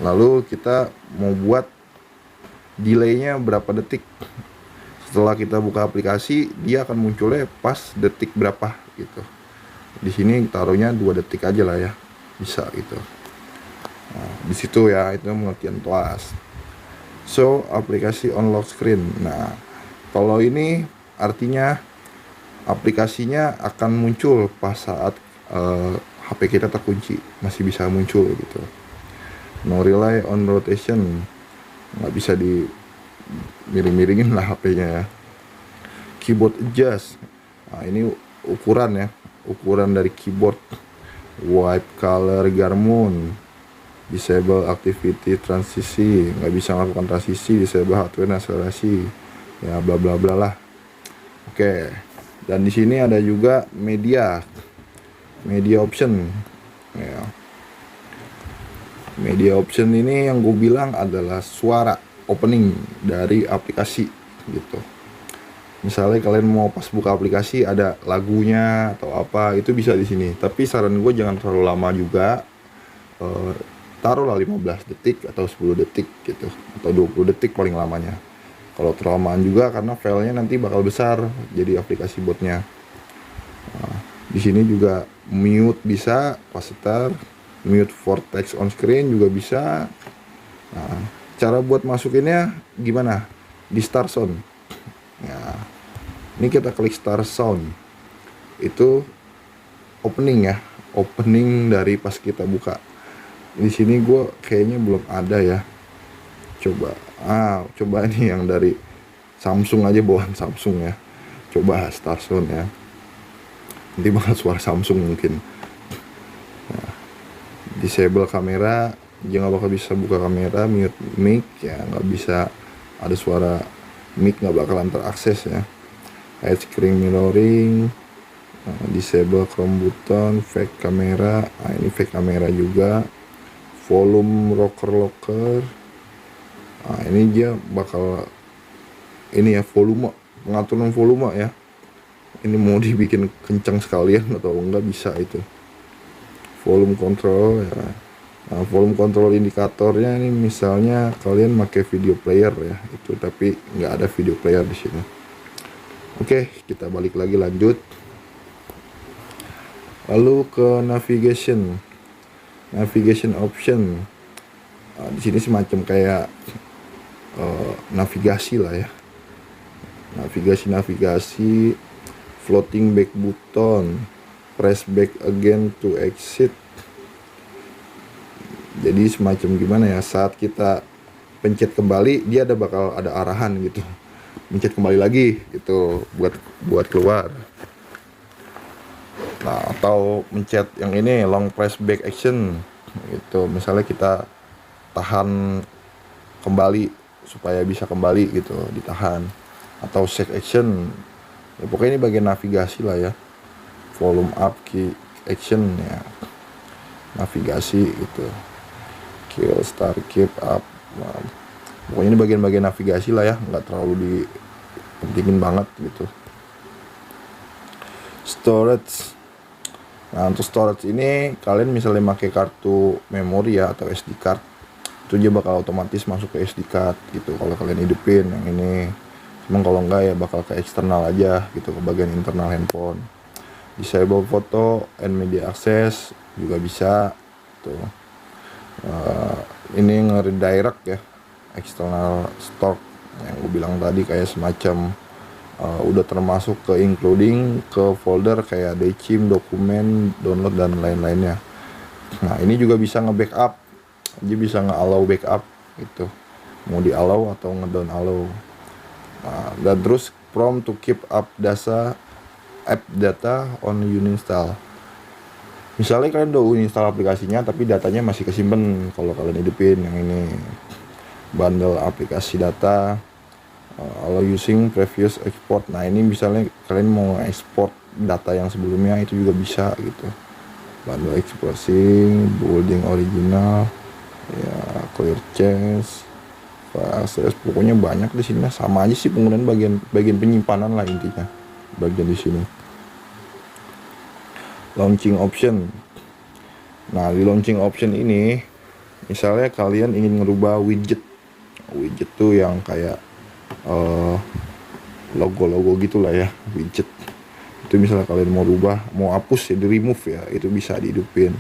lalu kita mau buat delaynya berapa detik. Setelah kita buka aplikasi, dia akan munculnya pas detik berapa gitu. Di sini taruhnya 2 detik aja lah ya, bisa gitu. Nah, di situ ya, itu pengertian TOAS. So, aplikasi on lock screen. Nah, kalau ini artinya aplikasinya akan muncul pas saat HP kita terkunci, masih bisa muncul gitu. No rely on rotation, nggak bisa di miring-miringin lah HP-nya ya. Keyboard adjust, nah ini ukuran ya, ukuran dari keyboard. Wipe color Garmon, disable activity transisi, nggak bisa melakukan transisi, disable hardware akselerasi, ya bla bla bla lah. Oke, dan di sini ada juga media option ya. Media option ini yang gue bilang adalah suara opening dari aplikasi gitu. Misalnya kalian mau pas buka aplikasi ada lagunya atau apa, itu bisa di sini. Tapi saran gue jangan terlalu lama juga. Taruhlah 15 detik atau 10 detik gitu, atau 20 detik paling lamanya. Kalau terlalu lamaan juga karena filenya nanti bakal besar jadi aplikasi botnya. Nah, di sini juga mute bisa pas start, mute for text on screen juga bisa. Nah, cara buat masukinnya gimana? Di start sound. Ya, ini kita klik start sound. Itu opening ya, opening dari pas kita buka. Di sini gue kayaknya belum ada ya. Coba ini yang dari Samsung aja, bawaan Samsung ya. Coba start sound ya. Nanti bakal suara Samsung mungkin. Nah, disable kamera, dia nggak bakal bisa buka kamera. Mute mic ya, nggak bisa, ada suara mic nggak bakalan terakses ya. Hide screen mirroring, disable Chrome button, fake kamera. Nah, ini fake kamera juga. Volume rocker. Nah, ini dia bakal ini ya, volume, pengaturan volume ya. Ini mau dibikin kencang sekalian atau enggak bisa itu. Volume control ya. Nah, volume control indikatornya ini misalnya kalian pakai video player ya, itu tapi nggak ada video player di sini. Oke, kita balik lagi lanjut. Lalu ke navigation option. Nah, di sini semacam kayak navigasi lah ya. Navigasi, floating back button, press back again to exit. Jadi semacam gimana ya, saat kita pencet kembali dia bakal ada arahan gitu, pencet kembali lagi gitu buat keluar. Nah, atau mencet yang ini long press back action gitu, misalnya kita tahan kembali supaya bisa kembali gitu, ditahan. Atau shake action ya, pokoknya ini bagian navigasi lah ya. Volume up, key action ya, navigasi gitu. Kill, start, keep up. Nah, pokoknya ini bagian-bagian navigasi lah ya, nggak terlalu dipentingin banget gitu. Storage. Nah, untuk storage ini kalian misalnya pakai kartu memori ya atau SD card, itu dia bakal otomatis masuk ke SD card gitu kalau kalian hidupin yang ini. Cuman kalau enggak ya bakal ke eksternal aja gitu, ke bagian internal handphone. Disable photo and media access juga bisa tuh. Ini nge-redirect ya external stock yang gue bilang tadi, kayak semacam udah termasuk ke including ke folder kayak decim, dokumen, download dan lain-lainnya. Nah, ini juga bisa nge-backup. Dia bisa nge-allow backup gitu. Mau di-allow atau nge-down allow. Nah, dan terus prompt to keep up app data on uninstall. Misalnya kalian udah uninstall aplikasinya tapi datanya masih kesimpan, kalau kalian hidupin yang ini bundle aplikasi data. Kalau using previous export, nah ini misalnya kalian mau export data yang sebelumnya itu juga bisa gitu. Bundle expressing, bolding original, ya clear chest, fast, pokoknya banyak di sini. Sama aja sih penggunaan bagian penyimpanan lah intinya bagian di sini. Launching option. Nah di launching option ini, misalnya kalian ingin ngerubah widget tuh yang kayak logo-logo gitulah ya, widget itu misalnya kalian mau rubah, mau hapus ya, di remove ya, itu bisa dihidupin.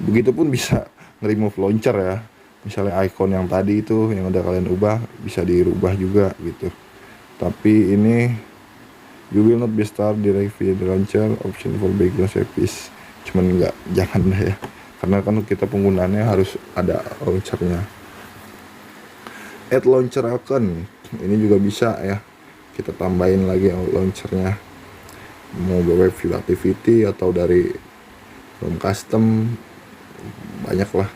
Begitupun bisa nge-remove launcher ya, misalnya icon yang tadi itu yang udah kalian ubah bisa dirubah juga gitu. Tapi ini you will not be start direct via the launcher option for background service, cuman jangan deh ya, karena kan kita penggunaannya harus ada launchernya. Add launcher icon, ini juga bisa ya, kita tambahin lagi launchernya, mau web view activity atau dari from custom, banyak lah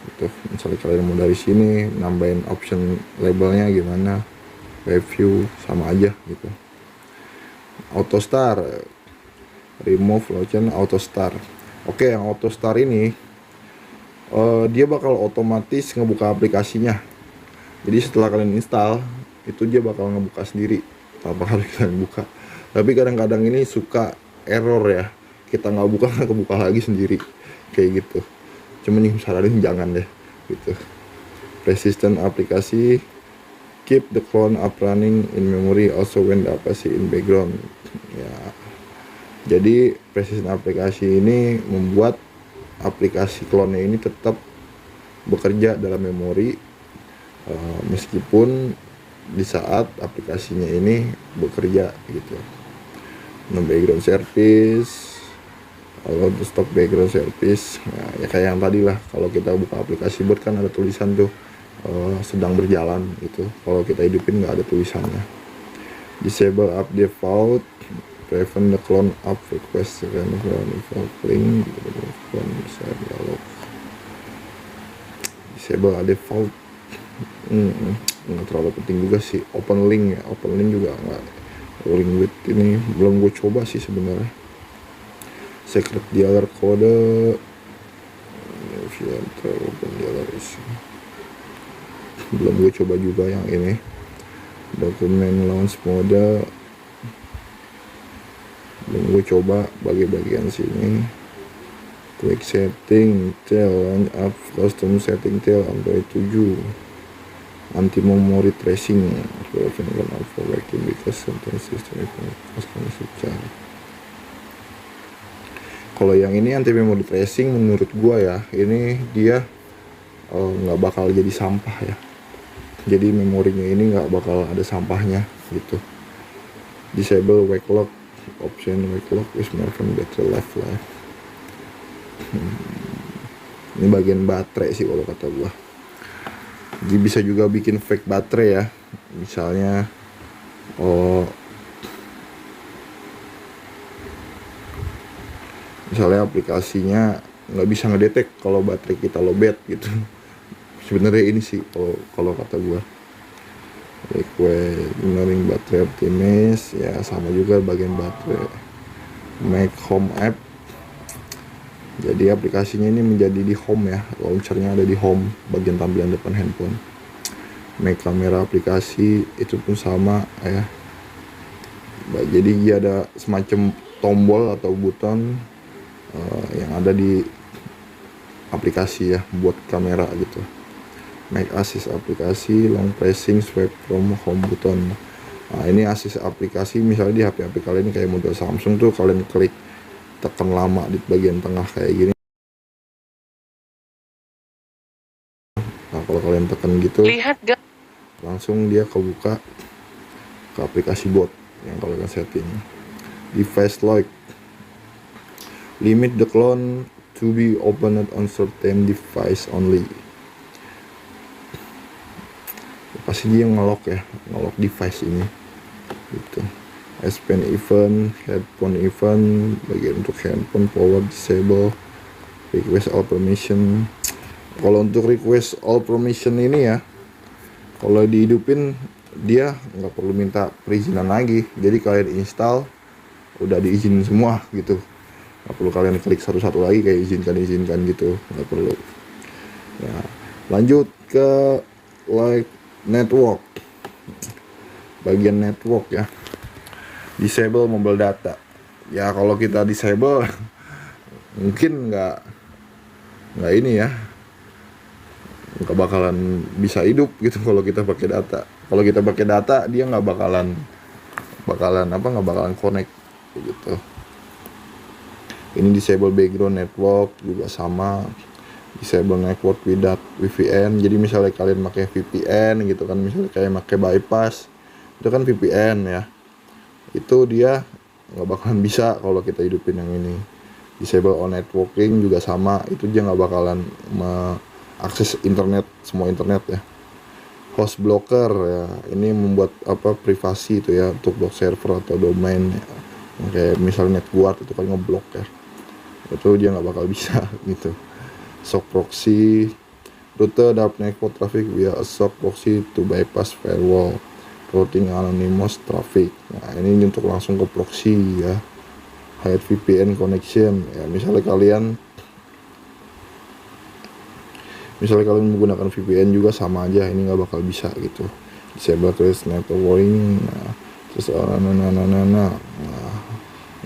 gitu. Misalnya kalian mau dari sini nambahin option labelnya gimana, web view sama aja gitu. Auto start, remove launcher auto start. Oke, yang auto start ini dia bakal otomatis ngebuka aplikasinya. Jadi setelah kalian install itu dia bakal ngebuka sendiri tanpa harus kalian buka. Tapi kadang-kadang ini suka error ya, kita nggak buka nggak kebuka lagi sendiri kayak gitu. Cuman yang saranin jangan deh gitu. Persistent aplikasi, keep the clone up running in memory also when the application in background ya. Jadi persistent aplikasi ini membuat aplikasi clone-nya ini tetap bekerja dalam memori meskipun di saat aplikasinya ini bekerja gitu. No background service, kalau untuk stop background service, nah, ya kayak yang tadi lah, kalau kita buka aplikasi buat kan ada tulisan tuh sedang berjalan gitu. Kalau kita hidupin nggak ada tulisannya. Disable up default, prevent the clone up request and default link, dialog. Disable up default, nggak terlalu penting juga sih. Open link ya, open link juga nggak. Link with ini belum gue coba sih sebenarnya. Secret dialer kode, if you enter open dialer isi, belum gue coba juga yang ini. Dokumen launch mode belum gue coba bagian sini. Quick setting tail launch up custom setting tail Android 7, anti memory tracing for working because sometimes system secara. Kalau yang ini anti memory tracing menurut gua ya, ini dia nggak bakal jadi sampah ya. Jadi memorinya ini nggak bakal ada sampahnya gitu. Disable wake lock option, wake lock is more from battery life. Ini bagian baterai sih kalau kata gua. Jadi bisa juga bikin fake baterai ya, misalnya misalnya aplikasinya nggak bisa ngedetek kalau baterai kita lowbat gitu. Sebenarnya ini sih kalau kata gua, request knowing baterai optimis ya, sama juga bagian baterai. Make home app, jadi aplikasinya ini menjadi di home ya, launchernya ada di home bagian tampilan depan handphone. Make kamera aplikasi itu pun sama ya. Jadi dia ada semacam tombol atau buton yang ada di aplikasi ya buat kamera gitu. Make assist aplikasi, long pressing swipe from home button. Nah ini assist aplikasi, misalnya di HP kalian ini kayak model Samsung tuh, kalian klik tekan lama di bagian tengah kayak gini. Nah kalau kalian tekan gitu, langsung dia kebuka ke aplikasi bot yang kalian setting. Device lock, limit the clone to be opened on certain device only. Pasti dia ngelok ya, ngelok device ini gitu. S Pen event, headphone event, bagian untuk handphone power disable, request all permission. Kalau untuk request all permission ini ya, kalau dihidupin dia nggak perlu minta perizinan lagi. Jadi kalian install udah diizinin semua gitu, nggak perlu kalian klik satu-satu lagi kayak izinkan gitu, nggak perlu. Ya, lanjut ke like network, bagian network ya. Disable mobile data. Ya kalau kita disable mungkin nggak ini ya, nggak bakalan bisa hidup gitu kalau kita pakai data. Kalau kita pakai data dia nggak bakalan connect gitu. Ini disable background network juga sama, disable network without VPN. Jadi misalnya kalian pakai VPN gitu kan, misalnya kayak pakai bypass itu kan VPN ya, itu dia nggak bakalan bisa kalau kita hidupin yang ini. Disable on networking juga sama, itu dia nggak bakalan akses internet, semua internet ya. Host blocker ya, ini membuat privasi itu ya, untuk blok server atau domain ya. Kayak misalnya NetGuard itu kan ngeblok ya, itu dia nggak bakal bisa gitu. SOC proxy, router dark network traffic via a SOC proxy to bypass firewall, routing anonymous traffic. Nah ini untuk langsung ke proxy ya. Hide VPN connection ya, misalnya kalian menggunakan VPN juga sama aja, ini nggak bakal bisa gitu. Disable trace network warning. Nah, terus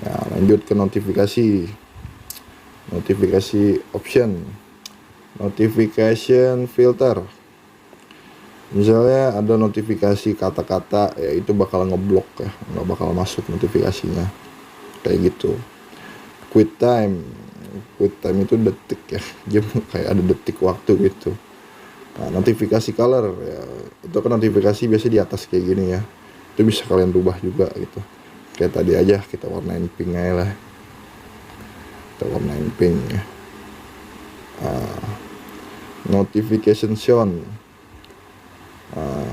ya, lanjut ke notifikasi option, notification filter. Misalnya ada notifikasi kata-kata ya, itu bakal ngeblok ya, nggak bakal masuk notifikasinya kayak gitu. Quit time itu detik ya, jam, kayak ada detik waktu gitu. Nah, notifikasi color ya, itu kan notifikasi biasa di atas kayak gini ya, itu bisa kalian rubah juga gitu. Kayak tadi aja kita warnain pink aja lah, kita warnain pink ya. Notification sound.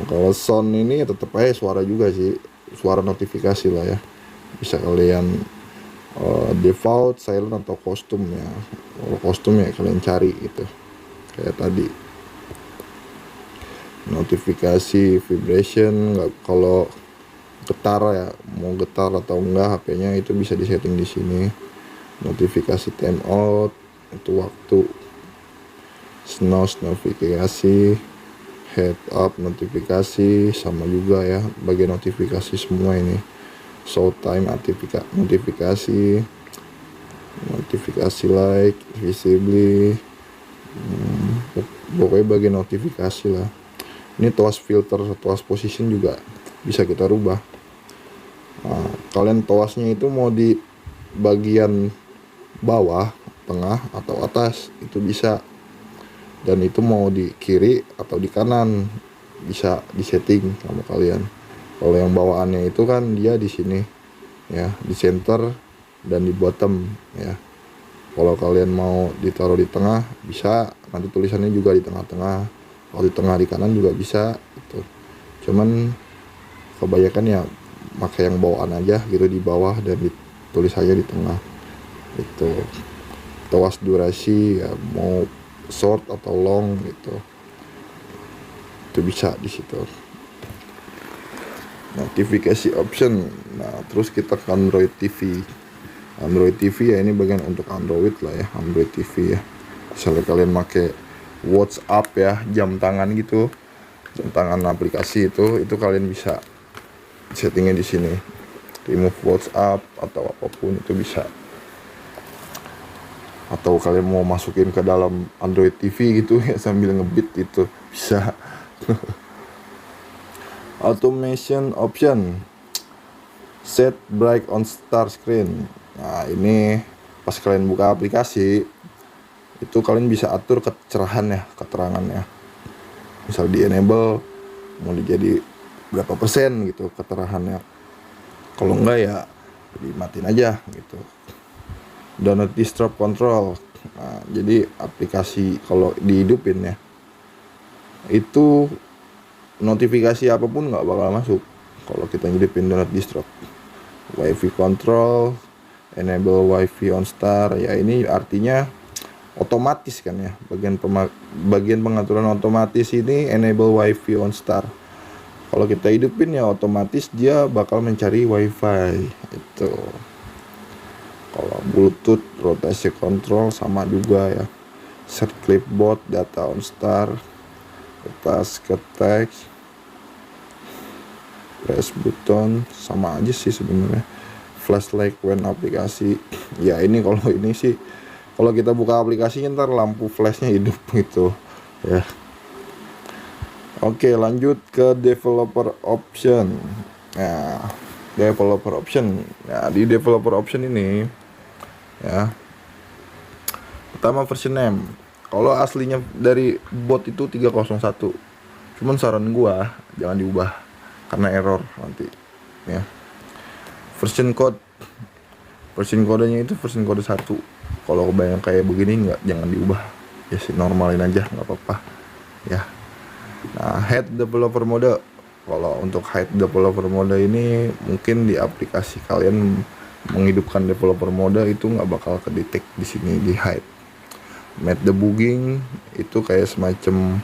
Kalau sound ini tetap aja suara juga sih, suara notifikasi lah ya. Bisa kalian default, silent atau custom ya. Kalau custom ya kalian cari gitu, kayak tadi. Notifikasi vibration, kalau getar ya, mau getar atau enggak HP-nya itu bisa disetting di sini. Notifikasi timeout itu waktu. Snooze notifikasi, head up notifikasi sama juga ya, bagian notifikasi semua ini. Show time notifikasi like visibly, pokoknya bagian notifikasi lah. Ini TOAS filter, TOAS position juga bisa kita rubah. Kalian TOASnya itu mau di bagian bawah, tengah atau atas itu bisa, dan itu mau di kiri atau di kanan bisa disetting sama kalian. Kalau yang bawaannya itu kan dia di sini ya, di center dan di bottom ya. Kalau kalian mau ditaruh di tengah bisa, nanti tulisannya juga di tengah-tengah. Kalau di tengah di kanan juga bisa gitu. Cuman kebanyakan ya pakai yang bawaan aja gitu, di bawah, dan tulisannya di tengah itu. TOAS durasi ya, mau short atau long gitu, itu bisa di situ. Notifikasi option. Nah terus kita ke Android TV ya, ini bagian untuk Android lah ya, Android TV ya. Misalnya kalian pakai WhatsApp ya, jam tangan gitu, jam tangan aplikasi itu kalian bisa settingnya di sini, remove WhatsApp atau apapun itu bisa. Atau kalian mau masukin ke dalam Android TV gitu ya sambil ngebeat itu bisa. Automation option, set bright on start screen. Nah ini pas kalian buka aplikasi itu kalian bisa atur kecerahan ya, keterangannya. Misal di enable mau jadi berapa persen gitu keterangannya. Kalau enggak ya dimatiin aja gitu. Do not disturb control. Nah, jadi aplikasi kalau dihidupin ya, itu notifikasi apapun nggak bakal masuk kalau kita hidupin do not disturb. Wi-Fi control, enable Wi-Fi on start. Ya ini artinya otomatis kan ya, bagian pengaturan otomatis ini enable Wi-Fi on start. Kalau kita hidupin ya otomatis dia bakal mencari wifi itu. Kalau Bluetooth, rotation control sama juga ya. Set clipboard, data on start, task ke text, press button, sama aja sih sebenarnya. Flashlight when aplikasi. Ya ini kalau ini sih, kalau kita buka aplikasinya ntar lampu flashnya hidup gitu ya. Oke, lanjut ke developer option. Nah, developer option. Nah, di developer option ini ya, pertama version name. Kalau aslinya dari bot itu 301. Cuman saran gua jangan diubah karena error nanti ya. Version code. Version kodenya itu version kode 1. Kalau kebayang kayak begini jangan diubah. Ya sih, normalin aja, nggak apa-apa ya. Nah, hide developer mode. Kalau untuk hide developer mode ini mungkin di aplikasi kalian menghidupkan developer mode itu nggak bakal kedetek di sini di hide. Made debugging itu kayak semacam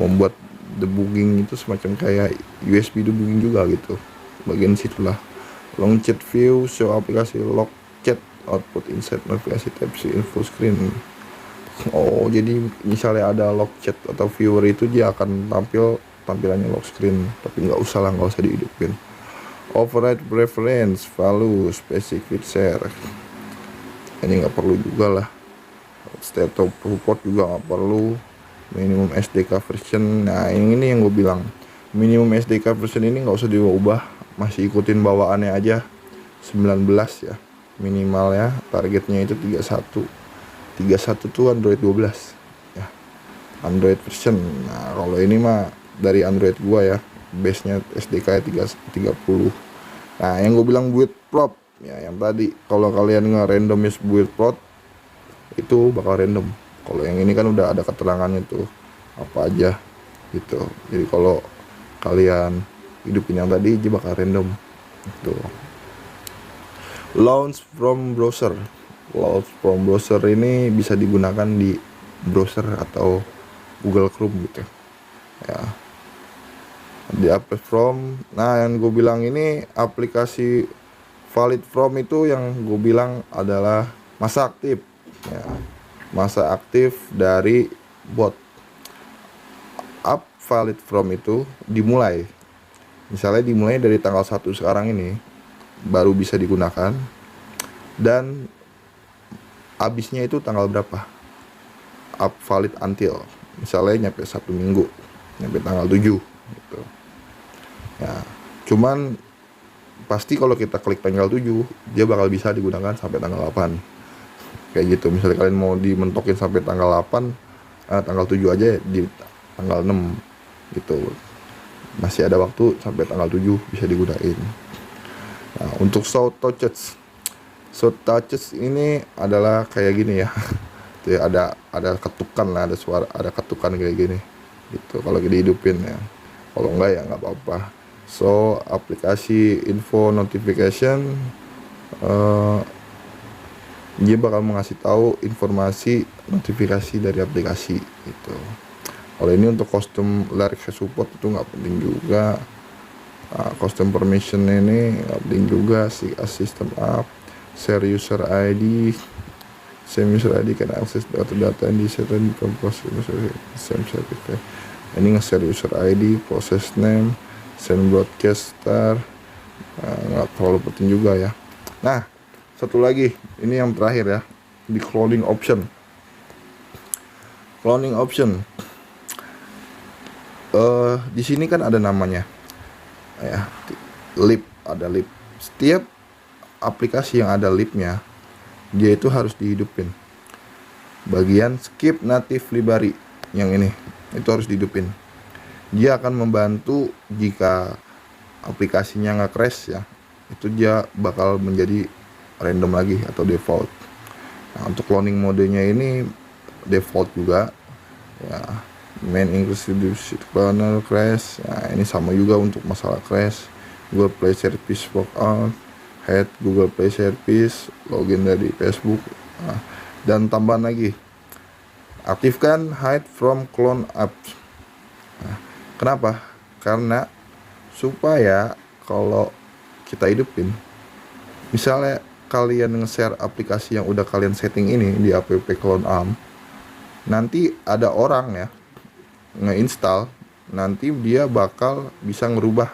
membuat debugging itu semacam kayak USB debugging juga gitu. Bagian situlah. Long chat view show aplikasi lock chat output inside aplikasi tab info screen. Oh, jadi misalnya ada lock chat atau viewer itu dia akan tampilannya lock screen, tapi nggak usah dihidupin. Override preference value specific share, ini nggak perlu juga lah. State of report juga nggak perlu. Minimum SDK version, nah ini yang gue bilang, minimum SDK version ini nggak usah diubah, masih ikutin bawaannya aja 19 ya minimal ya, targetnya itu 31 tuh Android 12 ya, Android version. Nah kalau ini mah dari Android gua ya, base nya SDK 30. Nah yang gue bilang build prop ya, yang tadi kalau kalian nge-randomize build prop itu bakal random. Kalau yang ini kan udah ada keterangannya tuh apa aja gitu, jadi kalau kalian hidupin yang tadi dia bakal random gitu. Launch from browser. Launch from browser ini bisa digunakan di browser atau Google Chrome gitu ya. Di update from, nah yang gue bilang ini aplikasi valid from itu yang gue bilang adalah masa aktif ya. Masa aktif dari bot. Up valid from itu dimulai, misalnya dimulai dari tanggal 1 sekarang ini baru bisa digunakan, dan habisnya itu tanggal berapa. Up valid until, misalnya nyampe 1 minggu, nyampe tanggal 7 gitu ya. Cuman pasti kalau kita klik tanggal 7 dia bakal bisa digunakan sampai tanggal 8 kayak gitu. Misalnya kalian mau dimentokin sampai tanggal 8, tanggal 7 aja di tanggal 6 gitu, masih ada waktu sampai tanggal 7 bisa digunain. Nah, untuk show touches ini adalah kayak gini ya. Tuh, ada ketukan lah, ada suara, ada ketukan kayak gini gitu kalau dihidupin ya. Kalau enggak ya nggak apa-apa. So aplikasi info notification, dia bakal mengasih tahu informasi notifikasi dari aplikasi gitu. Kalau ini untuk custom lyrics support itu nggak penting juga. Custom permission ini nggak penting juga sih. System app, share user ID, same user ID can access data and certain process same certificate. Ini nge-share user ID, process name, send broadcast star, nggak terlalu penting juga ya. Nah satu lagi, ini yang terakhir ya, di cloning option. Di sini kan ada namanya ya, lib, ada lib. Setiap aplikasi yang ada libnya dia itu harus dihidupin. Bagian skip native library yang ini itu harus dihidupin. Dia akan membantu jika aplikasinya nggak crash ya, itu dia bakal menjadi random lagi atau default. Nah, untuk cloning modenya ini default juga ya. Main inclusive cloner crash, nah ini sama juga untuk masalah crash. Google Play Service workout, head Google Play Service, login dari Facebook. Nah, dan tambahan lagi, aktifkan hide from clone apps. Nah, kenapa? karena supaya kalau kita hidupin, misalnya kalian nge-share aplikasi yang udah kalian setting ini di app Clone Arm, nanti ada orang ya nge-install, nanti dia bakal bisa ngerubah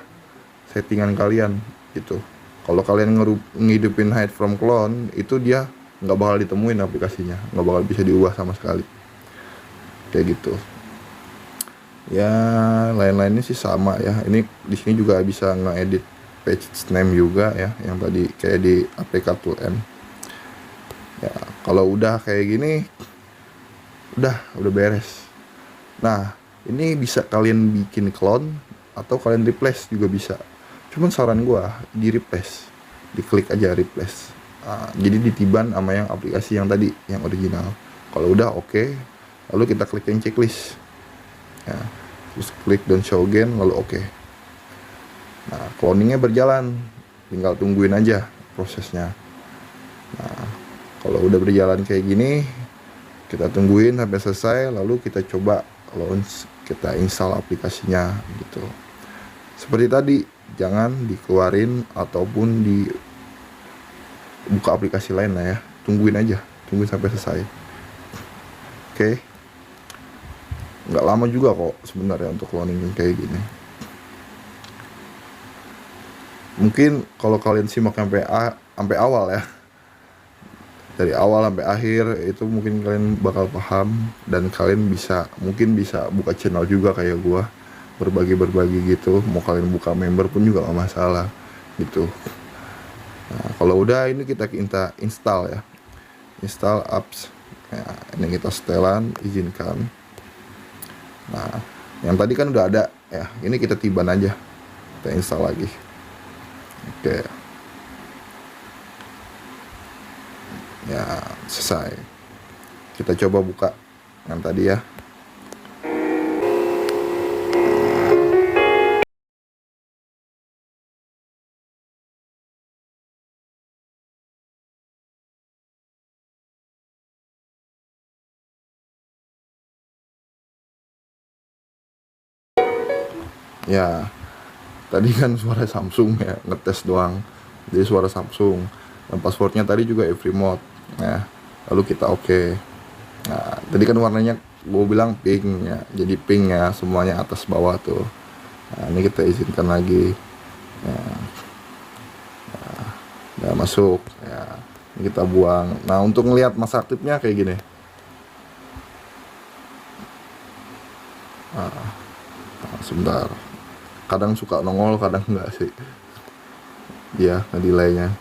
settingan kalian gitu. Kalau kalian ngehidupin hide from clone, itu dia nggak bakal ditemuin aplikasinya, nggak bakal bisa diubah sama sekali, kayak gitu ya. Lain-lainnya sih sama ya. Ini di sini juga bisa ngedit page name juga ya, yang tadi kayak di APK Tool M ya. Kalau udah kayak gini udah beres. Nah, ini bisa kalian bikin clone atau kalian replace juga bisa. Cuman saran gua di replace, diklik aja replace. Jadi ditiban sama yang aplikasi yang tadi, yang original. Kalau udah oke, lalu kita klik yang checklist ya, terus klik don't show again, lalu oke. Nah, cloningnya berjalan, tinggal tungguin aja prosesnya. Nah, kalau udah berjalan kayak gini, kita tungguin sampai selesai, lalu kita coba launch, kita install aplikasinya gitu. Seperti tadi, jangan dikeluarin ataupun buka aplikasi lain lah ya, tungguin sampai selesai. Oke. Nggak lama juga kok sebenarnya untuk cloning kayak gini. Mungkin kalau kalian simak sampai awal ya, dari awal sampai akhir, itu mungkin kalian bakal paham, dan kalian mungkin bisa buka channel juga kayak gua, berbagi gitu. Mau kalian buka member pun juga gak masalah gitu. Nah, kalau udah ini kita install ya, install apps ya, ini kita setelan, izinkan. Nah, yang tadi kan udah ada ya, ini kita tiban aja, kita install lagi. Oke ya, selesai. Kita coba buka yang tadi ya. Ya, tadi kan suara Samsung ya, ngetes doang, jadi suara Samsung. Dan passwordnya tadi juga Evermode ya. Lalu kita oke. Nah, tadi kan warnanya gue bilang pink ya, jadi pink ya, semuanya atas bawah tuh. Nah, ini kita izinkan lagi ya. Nah, udah masuk ya, ini kita buang. Nah, untuk ngelihat masa aktifnya kayak gini. Nah, sebentar, kadang suka nongol, kadang enggak sih dia ngedelaynya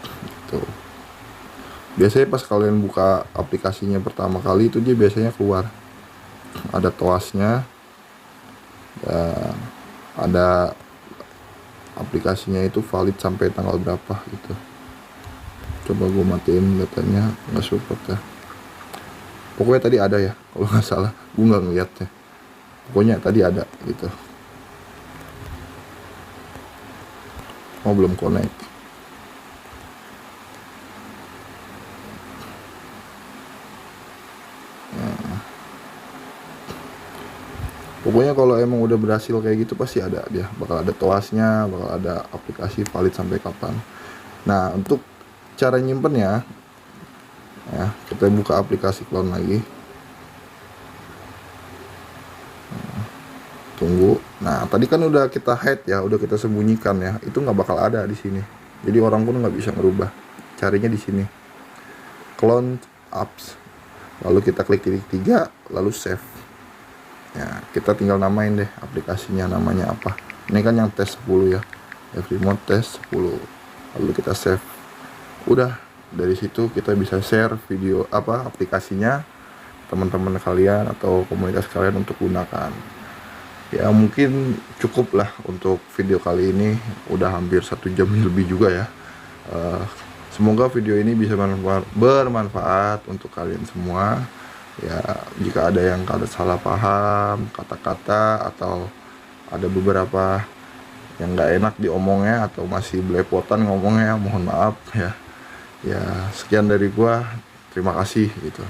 gitu. Biasanya pas kalian buka aplikasinya pertama kali itu dia biasanya keluar ada toasnya, dan ada aplikasinya itu valid sampai tanggal berapa gitu. Coba gue matiin datanya, nggak support ya. Pokoknya tadi ada ya, kalau nggak salah, gue nggak ngeliatnya. Pokoknya tadi ada gitu. Oh, belum connect. Pokoknya kalau emang udah berhasil kayak gitu pasti ada dia, bakal ada toasnya, bakal ada aplikasi valid sampai kapan. Nah, untuk cara nyimpennya ya, kita buka aplikasi clone lagi. Tunggu. Nah, tadi kan udah kita hide ya, udah kita sembunyikan ya, itu nggak bakal ada di sini. Jadi orang pun nggak bisa ngerubah. Carinya di sini, clone apps, lalu kita klik titik 3, lalu save. Ya, kita tinggal namain deh aplikasinya, namanya apa. Ini kan yang tes 10 ya, Evermode tes 10. Lalu kita save. Udah, dari situ kita bisa share video aplikasinya teman-teman kalian atau komunitas kalian untuk gunakan. Ya, mungkin cukup lah untuk video kali ini, udah hampir 1 jam lebih juga ya. Semoga video ini bisa bermanfaat untuk kalian semua. Ya, jika ada yang salah paham kata-kata atau ada beberapa yang nggak enak diomongnya atau masih belepotan ngomongnya, mohon maaf ya. Ya, sekian dari gua, terima kasih gitu.